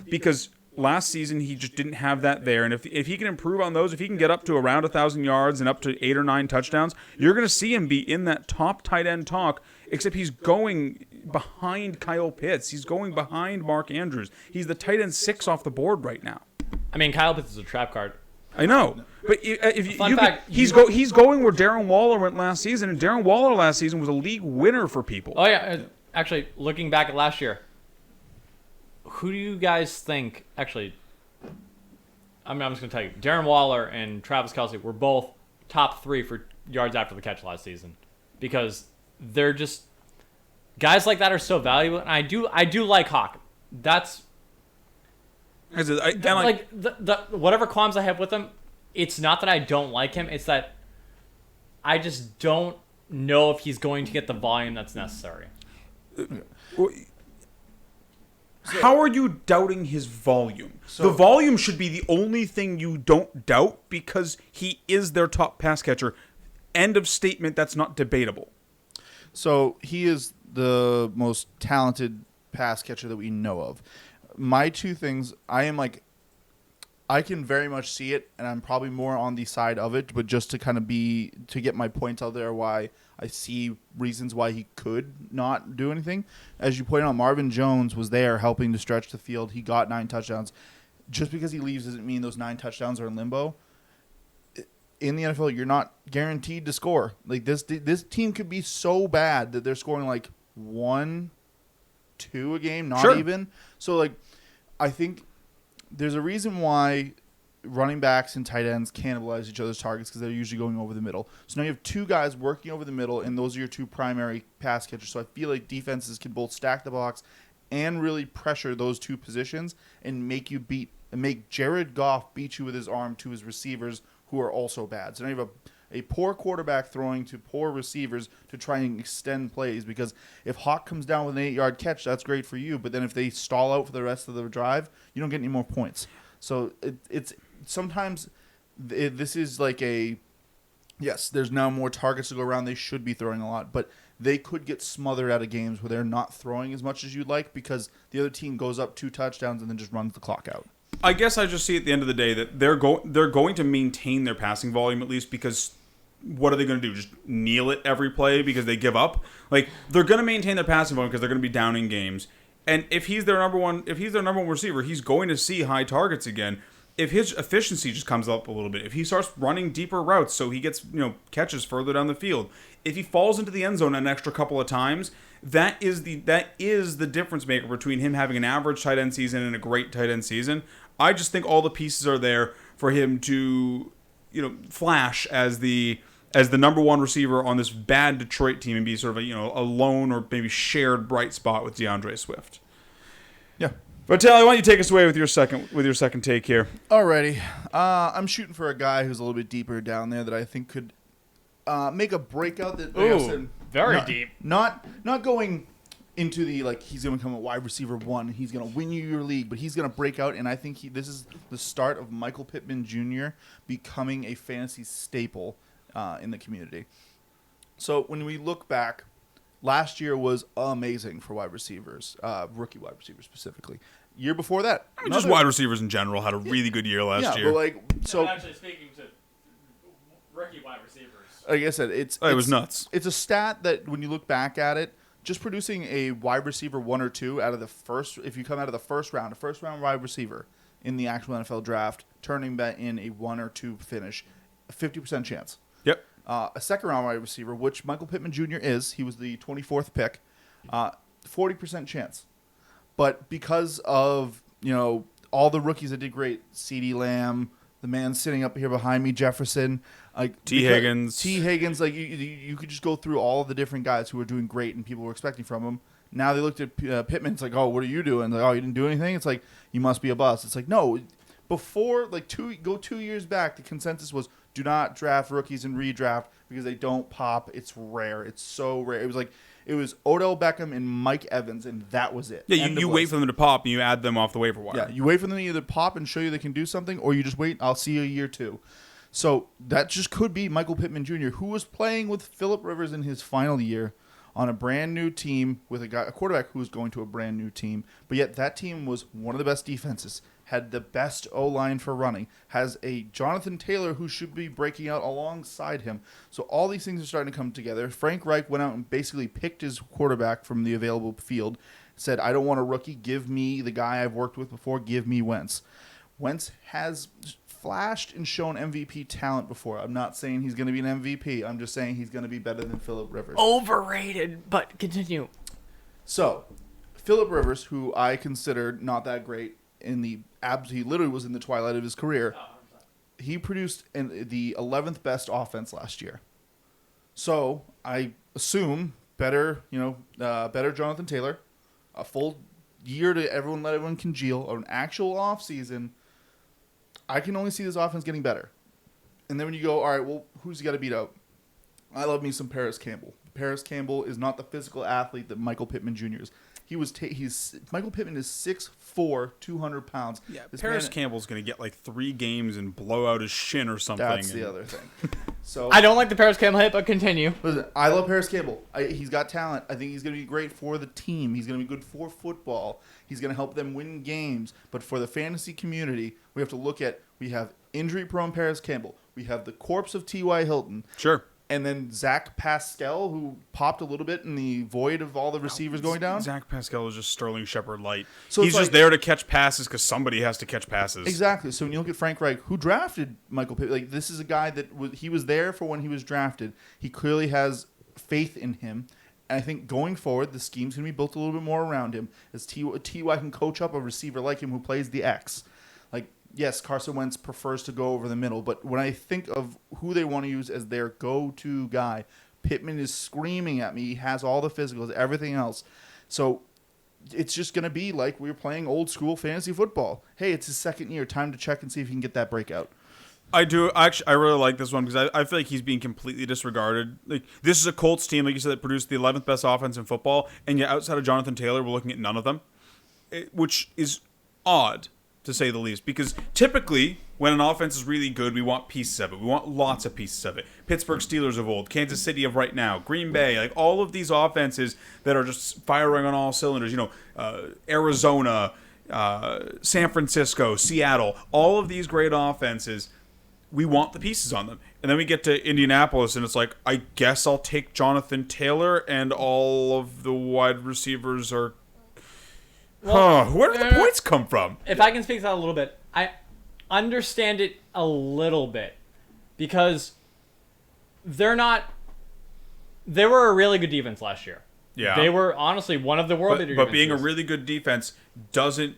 Because last season he just didn't have that there. And if he can improve on those, if he can get up to around 1,000 yards and up to 8 or 9 touchdowns, you're going to see him be in that top tight end talk, except he's going behind Kyle Pitts. He's going behind Mark Andrews. He's the tight end 6 off the board right now. I mean, Kyle Pitts is a trap card. I know, but he's going where Darren Waller went last season, and Darren Waller last season was a league winner for people. Oh yeah, actually, looking back at last year, who do you guys think? Actually, I'm just going to tell you, Darren Waller and Travis Kelce were both top 3 for yards after the catch last season, because they're just guys like that are so valuable, and I do like Hawk. That's. Whatever qualms I have with him, it's not that I don't like him. It's that I just don't know if he's going to get the volume that's necessary. How are you doubting his volume? The volume should be the only thing you don't doubt, because he is their top pass catcher. End of statement. That's not debatable. So he is the most talented pass catcher that we know of. My 2 things, I I can very much see it, and I'm probably more on the side of it, but just to kind of to get my points out there why I see reasons why he could not do anything. As you pointed out, Marvin Jones was there helping to stretch the field. He got 9 touchdowns. Just because he leaves doesn't mean those 9 touchdowns are in limbo. In the NFL, you're not guaranteed to score. Like this team could be so bad that they're scoring like 1, 2 a game, not even. So like, I think there's a reason why running backs and tight ends cannibalize each other's targets because they're usually going over the middle. So now you have 2 guys working over the middle, and those are your 2 primary pass catchers. So I feel like defenses can both stack the box and really pressure those 2 positions and make Jared Goff beat you with his arm to his receivers who are also bad. So now you have a poor quarterback throwing to poor receivers to try and extend plays, because if Hawk comes down with an 8-yard catch, that's great for you, but then if they stall out for the rest of the drive, you don't get any more points. So it's sometimes this is like yes, there's now more targets to go around. They should be throwing a lot, but they could get smothered out of games where they're not throwing as much as you'd like because the other team goes up 2 touchdowns and then just runs the clock out. I guess I just see at the end of the day that they're going to maintain their passing volume, at least, because what are they going to do? Just kneel it every play because they give up? Like, they're going to maintain their passing volume because they're going to be down in games. And if he's their number one receiver, he's going to see high targets again. If his efficiency just comes up a little bit, if he starts running deeper routes so he gets, catches further down the field, if he falls into the end zone an extra couple of times, that is the difference maker between him having an average tight end season and a great tight end season. I just think all the pieces are there for him to, flash as the number one receiver on this bad Detroit team and be sort of a lone or maybe shared bright spot with DeAndre Swift. Yeah. Vitaly, why don't you take us away with your second take here? Alrighty. I'm shooting for a guy who's a little bit deeper down there that I think could make a breakout. That very deep. Not going into the he's going to become a wide receiver 1. He's going to win you your league, but he's going to break out. And I think this is the start of Michael Pittman Jr. becoming a fantasy staple in the community. So when we look back, last year was amazing for wide receivers, rookie wide receivers specifically. Year before that, just wide receivers in general had a really good year last year. But actually speaking to rookie wide receivers, like I said, it was nuts. It's a stat that when you look back at it, just producing a wide receiver 1 or 2 out of the first, if you come out of the first round wide receiver in the actual NFL draft, turning that in a 1 or 2 finish, a 50% chance. Yep. A second round wide receiver, which Michael Pittman Jr. he was the 24th pick, 40% chance. But because of, all the rookies that did great, CeeDee Lamb, the man sitting up here behind me, Jefferson, Higgins, you could just go through all of the different guys who were doing great and people were expecting from him. Now they looked at Pittman, it's like, oh, what are you doing? Like, oh, you didn't do anything? It's like, you must be a bust. It's like, no, before, 2 years back, the consensus was do not draft rookies and redraft because they don't pop. It's rare. It's so rare. It was Odell Beckham and Mike Evans, and that was it. Yeah, you wait for them to pop, and you add them off the waiver wire. Yeah, you wait for them to either pop and show you they can do something, or you just wait, I'll see you year 2. So that just could be Michael Pittman Jr., who was playing with Phillip Rivers in his final year on a brand new team with a quarterback who was going to a brand new team. But yet that team was one of the best defenses, had the best O-line for running, has a Jonathan Taylor who should be breaking out alongside him. So all these things are starting to come together. Frank Reich went out and basically picked his quarterback from the available field, said, I don't want a rookie. Give me the guy I've worked with before. Give me Wentz. Wentz has flashed and shown MVP talent before. I'm not saying he's going to be an MVP. I'm just saying he's going to be better than Phillip Rivers. Overrated, but continue. So, Phillip Rivers, who I considered not that great he literally was in the twilight of his career. He produced the 11th best offense last year. So, I assume better Jonathan Taylor, a full year to let everyone congeal, or an actual offseason. I can only see this offense getting better. And then when you go, all right, well, who's he got to beat out? I love me some Paris Campbell. Paris Campbell is not the physical athlete that Michael Pittman Jr. is. Michael Pittman is 6'4", 200 pounds. Yeah, Paris Campbell's going to get 3 games and blow out his shin or something. That's the other thing. So I don't like the Paris Campbell hit, but continue. listen, I love Paris Campbell. He's got talent. I think he's going to be great for the team. He's going to be good for football. He's going to help them win games. But for the fantasy community, we have to look at, we have injury-prone Paris Campbell. We have the corpse of T.Y. Hilton. Sure. And then Zach Pascal, who popped a little bit in the void of all the receivers going down. Zach Pascal is just Sterling Shepard light. So He's it's just like- there to catch passes because somebody has to catch passes. Exactly. So when you look at Frank Reich, who drafted Michael Pittman, like this is a guy that he was there for when he was drafted. He clearly has faith in him. And I think going forward, the scheme's going to be built a little bit more around him. As T.Y. can coach up a receiver like him who plays the X. Like, yes, Carson Wentz prefers to go over the middle. But when I think of who they want to use as their go-to guy, Pittman is screaming at me. He has all the physicals, everything else. So it's just going to be like we were playing old school fantasy football. Hey, it's his second year. Time to check and see if he can get that breakout. I do. Actually, I really like this one because I feel like he's being completely disregarded. Like this is a Colts team, like you said, that produced the 11th best offense in football, and yet outside of Jonathan Taylor, we're looking at none of them, which is odd to say the least. Because typically, when an offense is really good, we want pieces of it. We want lots of pieces of it. Pittsburgh Steelers of old, Kansas City of right now, Green Bay, like all of these offenses that are just firing on all cylinders. Arizona, San Francisco, Seattle, all of these great offenses. We want the pieces on them. And then we get to Indianapolis, and it's like, I guess I'll take Jonathan Taylor, and all of the wide receivers are... where did the points come from? If I can speak to that a little bit, I understand it a little bit. Because they were a really good defense last year. Yeah. They were, honestly, one of the world leader But being a defenses. really good defense doesn't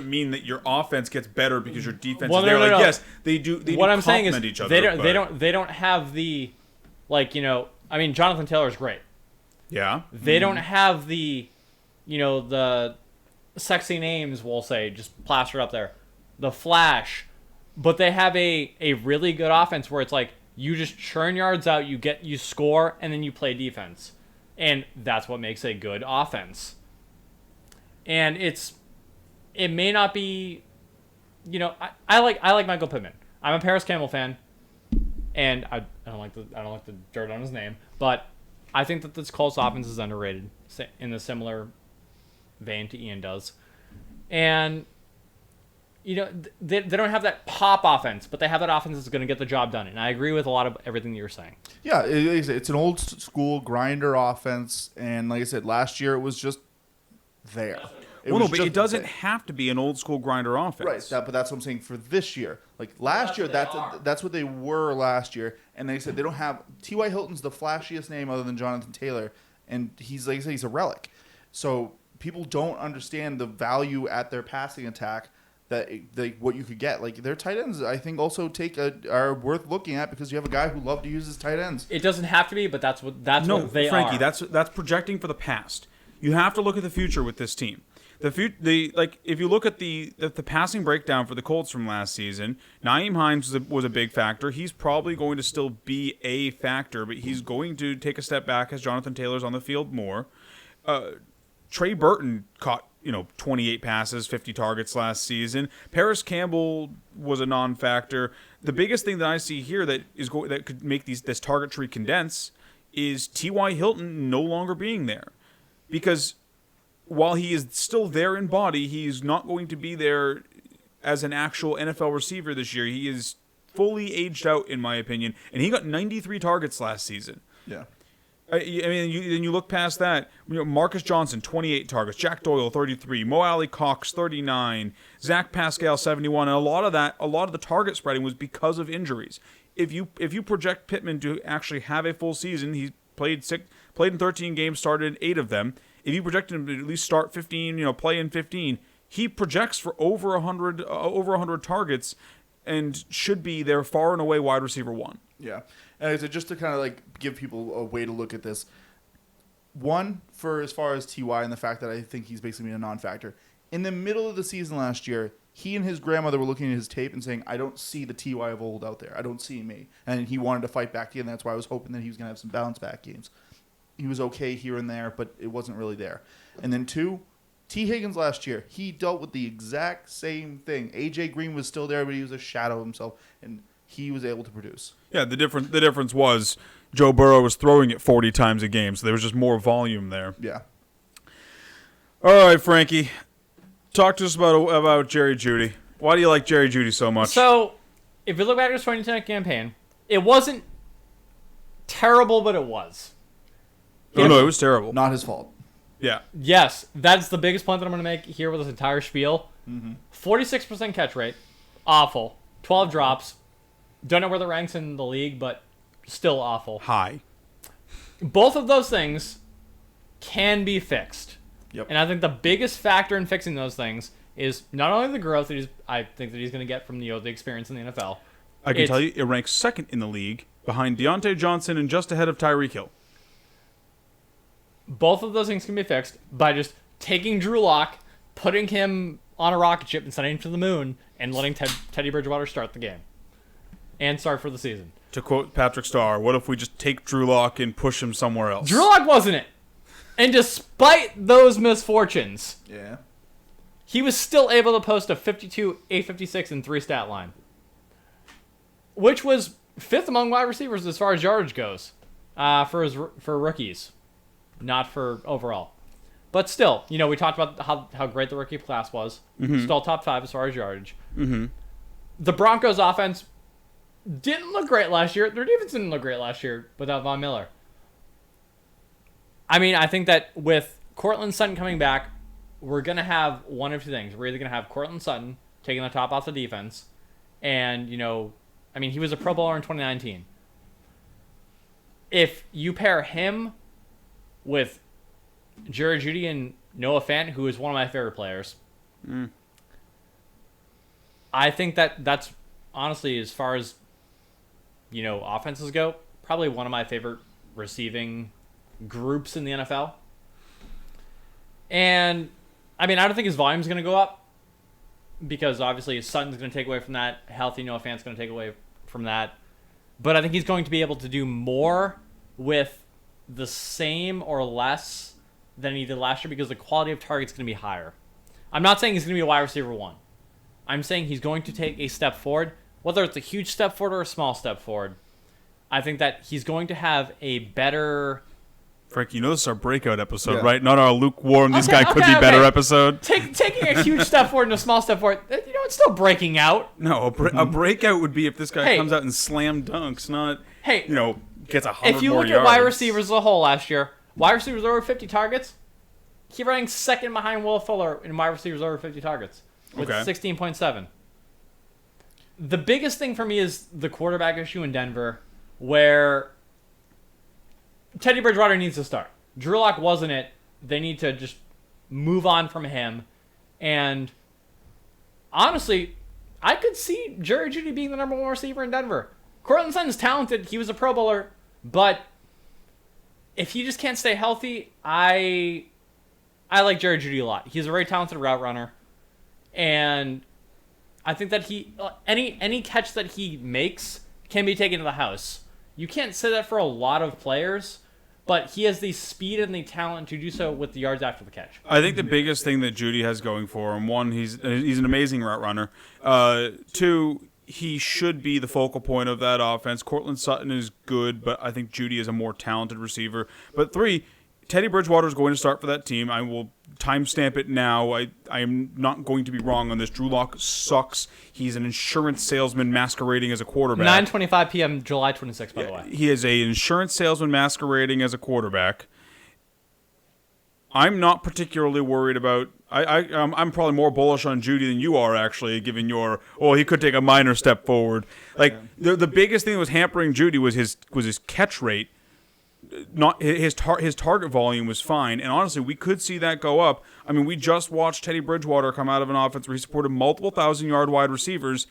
mean that your offense gets better because your defense Well, is there. no. Yes, they do. They what do I'm saying is complement each other. they don't have the, I mean, Jonathan Taylor's great. Yeah. They don't have the, the sexy names, we'll say, just plastered up there. The flash. But they have a really good offense where it's like, you just churn yards out, you score, and then you play defense. And that's what makes a good offense. And it may not be, I like Michael Pittman. I'm a Paris Campbell fan, and I don't like the dirt on his name, but I think that this Colts offense is underrated in the similar vein to Ian does. And they don't have that pop offense, but they have that offense that's going to get the job done. And I agree with a lot of everything that you're saying. Yeah, it's an old school grinder offense, and like I said, last year it was just there. But it doesn't have to be an old school grinder offense. Right, but that's what I'm saying for this year. Like last year, that's what they were last year, and they said they don't have T.Y. Hilton's the flashiest name other than Jonathan Taylor, and he's like I said, he's a relic. So people don't understand the value at their passing attack that what you could get. Like their tight ends, I think also are worth looking at because you have a guy who loved to use his tight ends. It doesn't have to be, but that's what they Frankie, are. that's projecting for the past. You have to look at the future with this team. If you look at the passing breakdown for the Colts from last season, Nyheim Hines was a big factor. He's probably going to still be a factor, but he's going to take a step back as Jonathan Taylor's on the field more. Trey Burton caught 28 passes, 50 targets last season. Paris Campbell was a non-factor. The biggest thing that I see here that could make this target tree condense is T.Y. Hilton no longer being there, because while he is still there in body, he's not going to be there as an actual NFL receiver this year. He is fully aged out, in my opinion, and he got 93 targets last season. Yeah. I mean, then you look past that. Marcus Johnson, 28 targets. Jack Doyle, 33. Mo Alley Cox, 39. Zach Pascal, 71. And a lot of the target spreading was because of injuries. If you project Pittman to actually have a full season, he played in 13 games, started in 8 of them. If you project him to at least start 15, play in 15, he projects for over 100 targets and should be there far and away wide receiver 1. Yeah. And just to kind of give people a way to look at this. One, for as far as T.Y. and the fact that I think he's basically a non-factor. In the middle of the season last year, he and his grandmother were looking at his tape and saying, I don't see the T.Y. of old out there. I don't see me. And he wanted to fight back again. That's why I was hoping that he was going to have some bounce back games. He was okay here and there, but it wasn't really there. And then 2, T. Higgins last year, he dealt with the exact same thing. A.J. Green was still there, but he was a shadow of himself. And he was able to produce. Yeah, the difference was Joe Burrow was throwing it 40 times a game, so there was just more volume there. Yeah. All right, Frankie, talk to us about Jerry Jeudy. Why do you like Jerry Jeudy so much? So, if you look back at his 2010 campaign, it wasn't terrible, but it was. No, it was terrible. Not his fault. Yeah. Yes, that's the biggest point that I'm going to make here with this entire spiel. 46% catch rate. Awful. 12 drops. Don't know where the ranks in the league, but still awful. High. Both of those things can be fixed. Yep. And I think the biggest factor in fixing those things is not only the growth that I think that he's going to get from the experience in the NFL. I can tell you it ranks second in the league behind Deontay Johnson and just ahead of Tyreek Hill. Both of those things can be fixed by just taking Drew Lock, putting him on a rocket ship and sending him to the moon, and letting Teddy Bridgewater start the game. And start for the season. To quote Patrick Starr, what if we just take Drew Lock and push him somewhere else? Drew Lock wasn't it. And despite those misfortunes, Yeah. he was still able to post a 52, 856, and 3 stat line. Which was 5th among wide receivers as far as yardage goes for rookies. Not for overall. But still, we talked about how great the rookie class was. Still top 5 as far as yardage. The Broncos offense didn't look great last year. Their defense didn't look great last year without Von Miller. I mean, I think that with Courtland Sutton coming back, we're going to have one of two things. We're either going to have Courtland Sutton taking the top off the defense, and, he was a Pro Bowler in 2019. If you pair him with Jerry Jeudy and Noah Fant, who is one of my favorite players, I think that's honestly, as far as, offenses go, probably one of my favorite receiving groups in the NFL. And, I don't think his volume's going to go up because, obviously, Sutton's going to take away from that. Healthy Noah Fant's going to take away from that. But I think he's going to be able to do more with the same or less than he did last year because the quality of target's going to be higher. I'm not saying he's going to be a wide receiver 1. I'm saying he's going to take a step forward, whether it's a huge step forward or a small step forward. I think that he's going to have a better... Frank, this is our breakout episode, right? Not our lukewarm, this guy could be better episode. Taking a huge step forward and a small step forward, it's still breaking out. No, a breakout would be if this guy comes out and slam dunks, not, gets 100 more yards. If you look at wide receivers as a whole last year, wide receivers over 50 targets, he ranks second behind Will Fuller in wide receivers over 50 targets with 16.7. The biggest thing for me is the quarterback issue in Denver, where Teddy Bridgewater needs to start. Drew Lock wasn't it. They need to just move on from him. And honestly, I could see Jerry Jeudy being the number 1 receiver in Denver. Courtland Sutton's talented. He was a Pro Bowler. But if he just can't stay healthy, I like Jerry Jeudy a lot. He's a very talented route runner. And I think that any catch that he makes can be taken to the house. You can't say that for a lot of players, but he has the speed and the talent to do so with the yards after the catch. I think the biggest thing that Jeudy has going for him, 1, he's an amazing route runner. 2, he should be the focal point of that offense. Courtland Sutton is good, but I think Jeudy is a more talented receiver. But 3, Teddy Bridgewater is going to start for that team. I will timestamp it now. I am not going to be wrong on this. Drew Lock sucks. He's an insurance salesman masquerading as a quarterback. 9:25 p.m. July 26th, by the way. He is an insurance salesman masquerading as a quarterback. I'm not particularly worried about... I'm probably more bullish on Jeudy than you are, actually, given your... he could take a minor step forward. The biggest thing that was hampering Jeudy was his catch rate. Not his target volume was fine, and honestly, we could see that go up. We just watched Teddy Bridgewater come out of an offense where he supported multiple 1,000-yard wide receivers.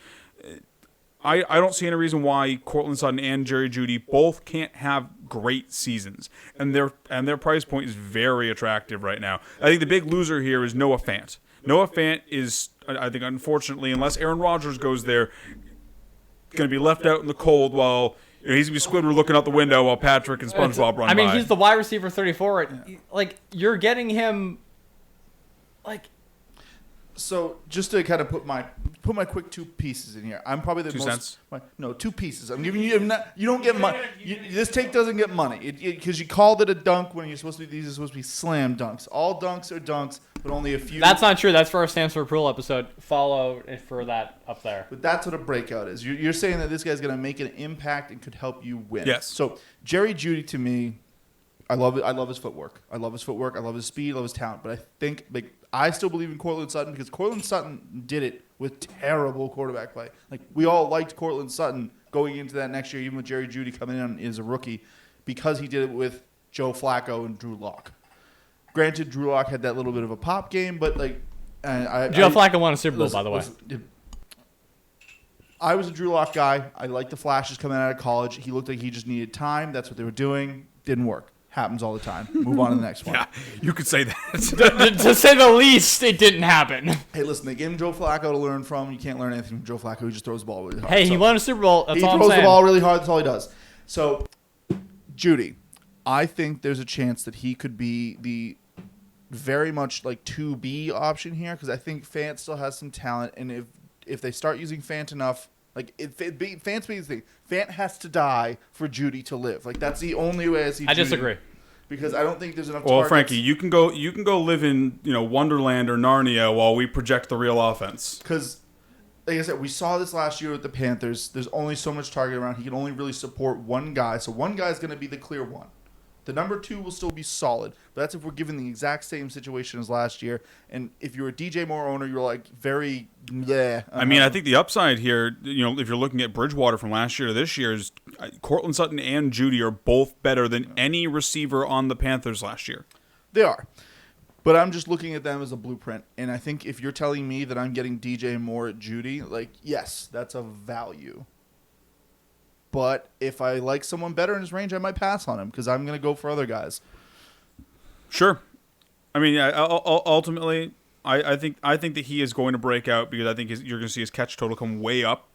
I don't see any reason why Courtland Sutton and Jerry Jeudy both can't have great seasons, and their price point is very attractive right now. I think the big loser here is Noah Fant. Noah Fant is, I think, unfortunately, unless Aaron Rodgers goes there, going to be left out in the cold while. He's going to be Squidward looking out the window while Patrick and SpongeBob run by. He's the wide receiver 34. You're getting him, So, just to kind of put my put my quick 2 pieces in here. I'm probably the 2 most. cents? No, 2 pieces. I'm giving you. You don't get money. This take doesn't get money because you called it a dunk when you're supposed to be. These are supposed to be slam dunks. All dunks are dunks, but only a few. That's not true. That's for our Stands for Approval episode. Follow it for that up there. But that's what a breakout is. You're saying that this guy's going to make an impact and could help you win. Yes. So Jerry Jeudy to me, I love it. I love his footwork. I love his speed. I love his talent. But I think I still believe in Courtland Sutton because Courtland Sutton did it with terrible quarterback play. Like we all liked Courtland Sutton going into that next year, even with Jerry Jeudy coming in as a rookie, because he did it with Joe Flacco and Drew Lock. Granted, Drew Lock had that little bit of a pop game, but Joe Flacco won a Super Bowl, by the way. I was a Drew Lock guy. I liked the flashes coming out of college. He looked like he just needed time. That's what they were doing. Didn't work. Happens all the time. Move on to the next one. Yeah, you could say that. To say the least, it didn't happen. Hey, listen, they gave him Joe Flacco to learn from. You can't learn anything from Joe Flacco. He just throws the ball really hard. Hey, he won a Super Bowl. That's all I'm saying. He throws the ball really hard. That's all he does. So, Jeudy, I think there's a chance that he could be the very much 2B option here because I think Fant still has some talent. And if they start using Fant enough, Fant's biggest thing. Fant has to die for Jeudy to live. That's the only way I see. I Jeudy, disagree because I don't think there's enough. Well, targets. Frankie, you can go live in Wonderland or Narnia while we project the real offense. Because, like I said, we saw this last year with the Panthers. There's only so much target around. He can only really support one guy, so one guy is going to be the clear one. The number 2 will still be solid, but that's if we're given the exact same situation as last year. And if you're a DJ Moore owner, you're very, yeah. I mean, I think the upside here, if you're looking at Bridgewater from last year to this year, is Courtland Sutton and Jeudy are both better than any receiver on the Panthers last year. They are. But I'm just looking at them as a blueprint. And I think if you're telling me that I'm getting DJ Moore at Jeudy, yes, that's a value. But if I like someone better in his range, I might pass on him because I'm going to go for other guys. Sure. I mean, ultimately, I think that he is going to break out because I think you're going to see his catch total come way up.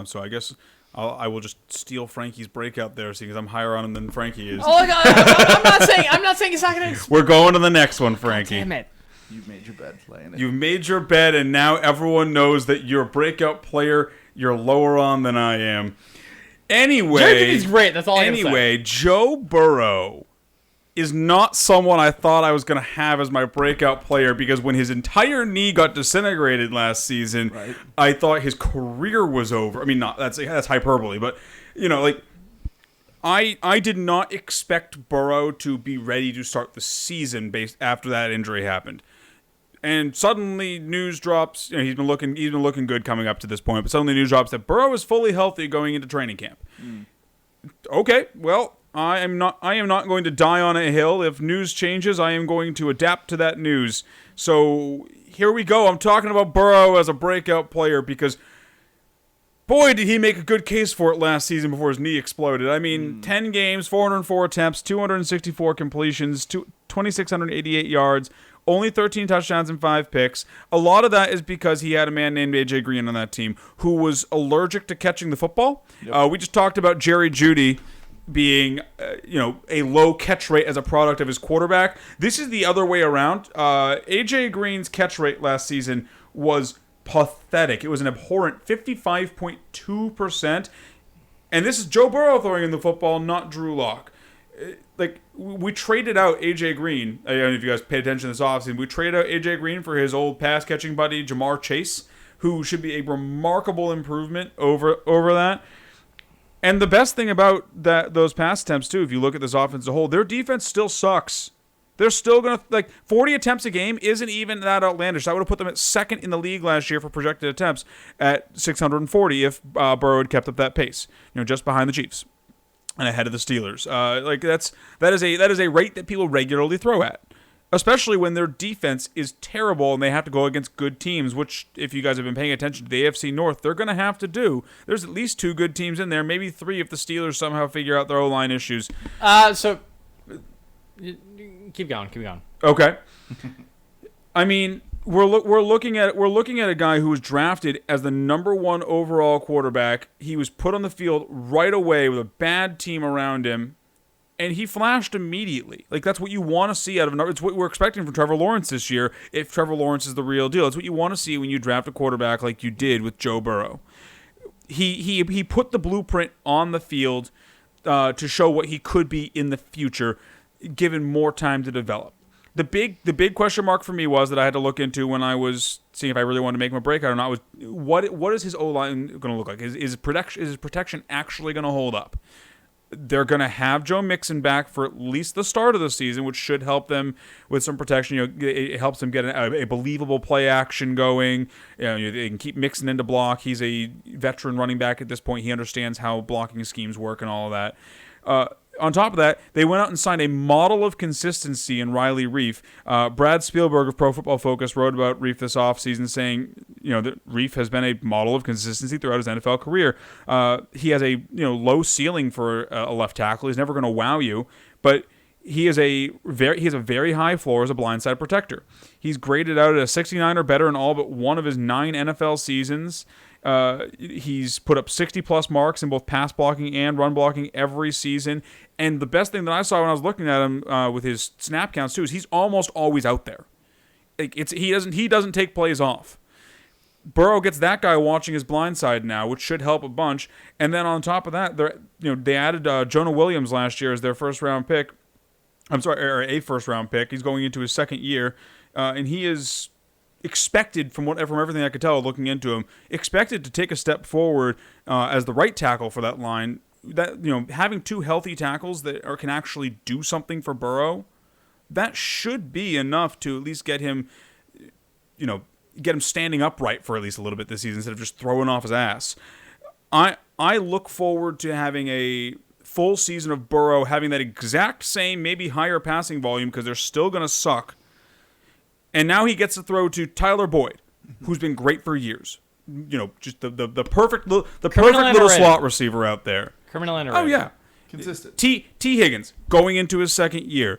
So I guess I will just steal Frankie's breakout there, because I'm higher on him than Frankie is. Oh, I'm not saying he's not going to. We're going to the next one, Frankie. Damn it. You've made your bed playing it. You've made your bed, and now everyone knows that you're a breakout player. You're lower on than I am. Anyway, Jerry Jeudy's great. That's all I can say. Anyway, Joe Burrow is not someone I thought I was going to have as my breakout player because when his entire knee got disintegrated last season, right, I thought his career was over. I mean, that's hyperbole, but I did not expect Burrow to be ready to start the season based after that injury happened. And suddenly news drops, he's been looking good coming up to this point, but suddenly news drops that Burrow is fully healthy going into training camp. Okay, well, I am not going to die on a hill. If news changes, I am going to adapt to that news. So here we go. I'm talking about Burrow as a breakout player because boy, did he make a good case for it last season before his knee exploded. I mean, 10 games, 404 attempts, 264 completions, 2,688 yards, only 13 touchdowns and 5 picks. A lot of that is because he had a man named A.J. Green on that team who was allergic to catching the football. Yep. We just talked about Jerry Jeudy being, a low catch rate as a product of his quarterback. This is the other way around. A.J. Green's catch rate last season was pathetic. It was an abhorrent 55.2%. And this is Joe Burrow throwing in the football, not Drew Lock. We traded out A.J. Green. I don't know if you guys paid attention to this offseason. We traded out A.J. Green for his old pass-catching buddy, Jamar Chase, who should be a remarkable improvement over that. And the best thing about those pass attempts, too, if you look at this offense as a whole, their defense still sucks. They're still going to, 40 attempts a game isn't even that outlandish. That would have put them at second in the league last year for projected attempts at 640 if Burrow had kept up that pace, just behind the Chiefs and ahead of the Steelers. That is a rate that people regularly throw at, especially when their defense is terrible and they have to go against good teams, which, if you guys have been paying attention to the AFC North, they're going to have to do. There's at least 2 good teams in there, maybe 3 if the Steelers somehow figure out their O-line issues. Keep going. Okay. I mean, we're looking at a guy who was drafted as the number 1 overall quarterback. He was put on the field right away with a bad team around him, And he flashed immediately. Like, that's what you want to see out of another. It's what we're expecting from Trevor Lawrence this year, if Trevor Lawrence is the real deal. It's what you want to see when you draft a quarterback like you did with Joe Burrow. He put the blueprint on the field to show what he could be in the future, given more time to develop. The big question mark for me was that I had to look into when I was seeing if I really wanted to make him a breakout or not was what is his O-line going to look like? Is his protection actually going to hold up? They're going to have Joe Mixon back for at least the start of the season, which should help them with some protection. It helps them get a believable play action going. They can keep Mixon into block. He's a veteran running back at this point. He understands how blocking schemes work and all of that. On top of that, they went out and signed a model of consistency in Riley Reif. Brad Spielberg of Pro Football Focus wrote about Reif this offseason, saying, that Reif has been a model of consistency throughout his NFL career. He has a low ceiling for a left tackle. He's never going to wow you, but he has a very high floor as a blindside protector. He's graded out at a 69 or better in all but one of his 9 NFL seasons. He's put up 60-plus marks in both pass blocking and run blocking every season. And the best thing that I saw when I was looking at him with his snap counts too is he's almost always out there. He doesn't take plays off. Burrow gets that guy watching his blind side now, which should help a bunch. And then on top of that, they added Jonah Williams last year as their first-round pick. I'm sorry, or a first-round pick. He's going into his second year, and he is expected, from everything I could tell looking into him, expected to take a step forward as the right tackle for that line. That having 2 healthy tackles that can actually do something for Burrow, that should be enough to at least get him, get him standing upright for at least a little bit this season instead of just throwing off his ass. I look forward to having a full season of Burrow having that exact same, maybe higher passing volume because they're still going to suck. And now he gets to throw to Tyler Boyd, who's been great for years. Just the perfect little slot receiver out there. Criminal underrated. Oh yeah, Consistent. T Higgins going into his second year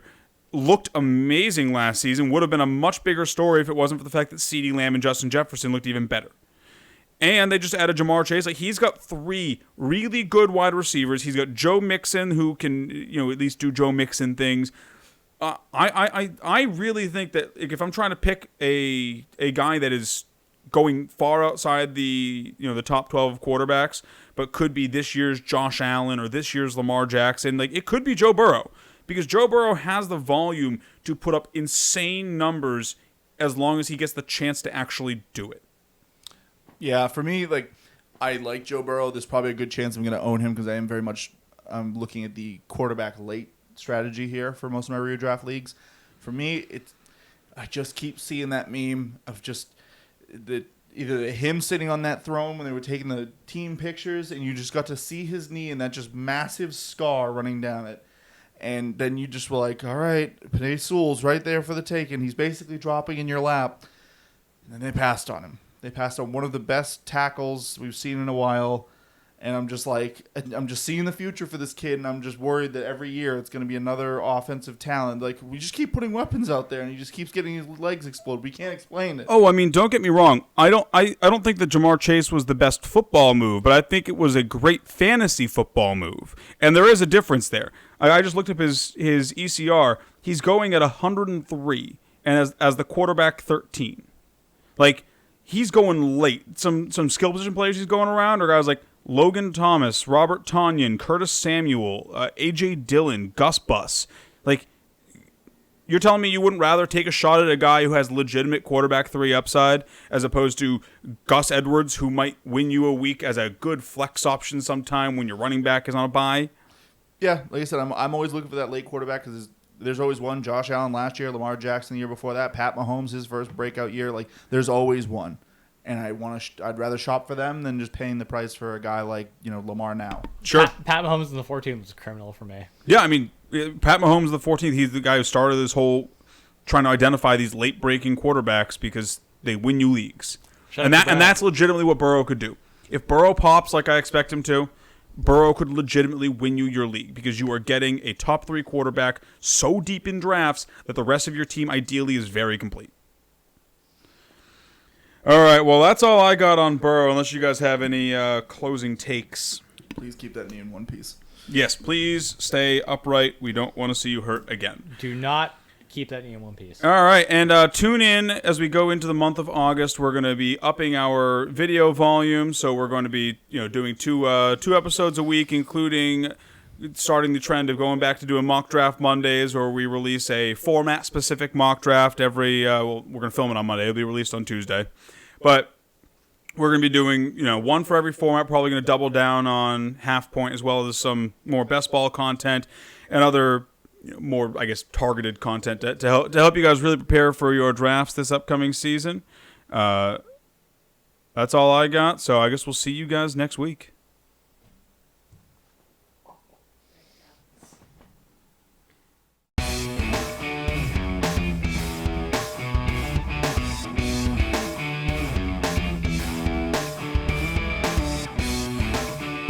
looked amazing last season. Would have been a much bigger story if it wasn't for the fact that CeeDee Lamb and Justin Jefferson looked even better. And they just added Jamar Chase. He's got 3 really good wide receivers. He's got Joe Mixon, who can at least do Joe Mixon things. I really think that if I'm trying to pick a guy that is going far outside the the top 12 quarterbacks, but could be this year's Josh Allen or this year's Lamar Jackson, it could be Joe Burrow, because Joe Burrow has the volume to put up insane numbers as long as he gets the chance to actually do it. Yeah, for me, I like Joe Burrow. There's probably a good chance I'm going to own him because I am very much looking at the quarterback late strategy here for most of my redraft leagues. For me, I just keep seeing that meme of just either him sitting on that throne when they were taking the team pictures and you just got to see his knee and that just massive scar running down it. And then you just were like, all right, Penei Sewell's right there for the taking. He's basically dropping in your lap. And then they passed on him. They passed on one of the best tackles we've seen in a while. And I'm just seeing the future for this kid, and I'm just worried that every year it's going to be another offensive talent. We just keep putting weapons out there, and he just keeps getting his legs explode. We can't explain it. Oh, don't get me wrong. I don't think that Jamar Chase was the best football move, but I think it was a great fantasy football move. And there is a difference there. I just looked up his ECR. He's going at 103, and as the quarterback 13. He's going late. Some skill position players he's going around are guys like Logan Thomas, Robert Tonyan, Curtis Samuel, A.J. Dillon, Gus Bus. You're telling me you wouldn't rather take a shot at a guy who has legitimate quarterback 3 upside as opposed to Gus Edwards, who might win you a week as a good flex option sometime when your running back is on a bye? Yeah, like I said, I'm always looking for that late quarterback because there's always one. Josh Allen last year, Lamar Jackson the year before that, Pat Mahomes his first breakout year. There's always one. And I'd rather shop for them than just paying the price for a guy like Lamar now. Sure. Pat Mahomes in the 14th was a criminal for me. Yeah, Pat Mahomes the 14th. He's the guy who started this whole trying to identify these late breaking quarterbacks because they win you leagues, and that's legitimately what Burrow could do. If Burrow pops like I expect him to, Burrow could legitimately win you your league because you are getting a top 3 quarterback so deep in drafts that the rest of your team ideally is very complete. All right, well, that's all I got on Burrow, unless you guys have any closing takes. Please keep that knee in one piece. Yes, please stay upright. We don't want to see you hurt again. Do not keep that knee in one piece. All right, and tune in as we go into the month of August. We're going to be upping our video volume, so we're going to be doing two episodes a week, including starting the trend of going back to doing mock draft Mondays, where we release a format-specific mock draft every. We're going to film it on Monday. It'll be released on Tuesday, but we're going to be doing one for every format. Probably going to double down on half point as well as some more best ball content and other more, I guess, targeted content to help you guys really prepare for your drafts this upcoming season. That's all I got. So I guess we'll see you guys next week.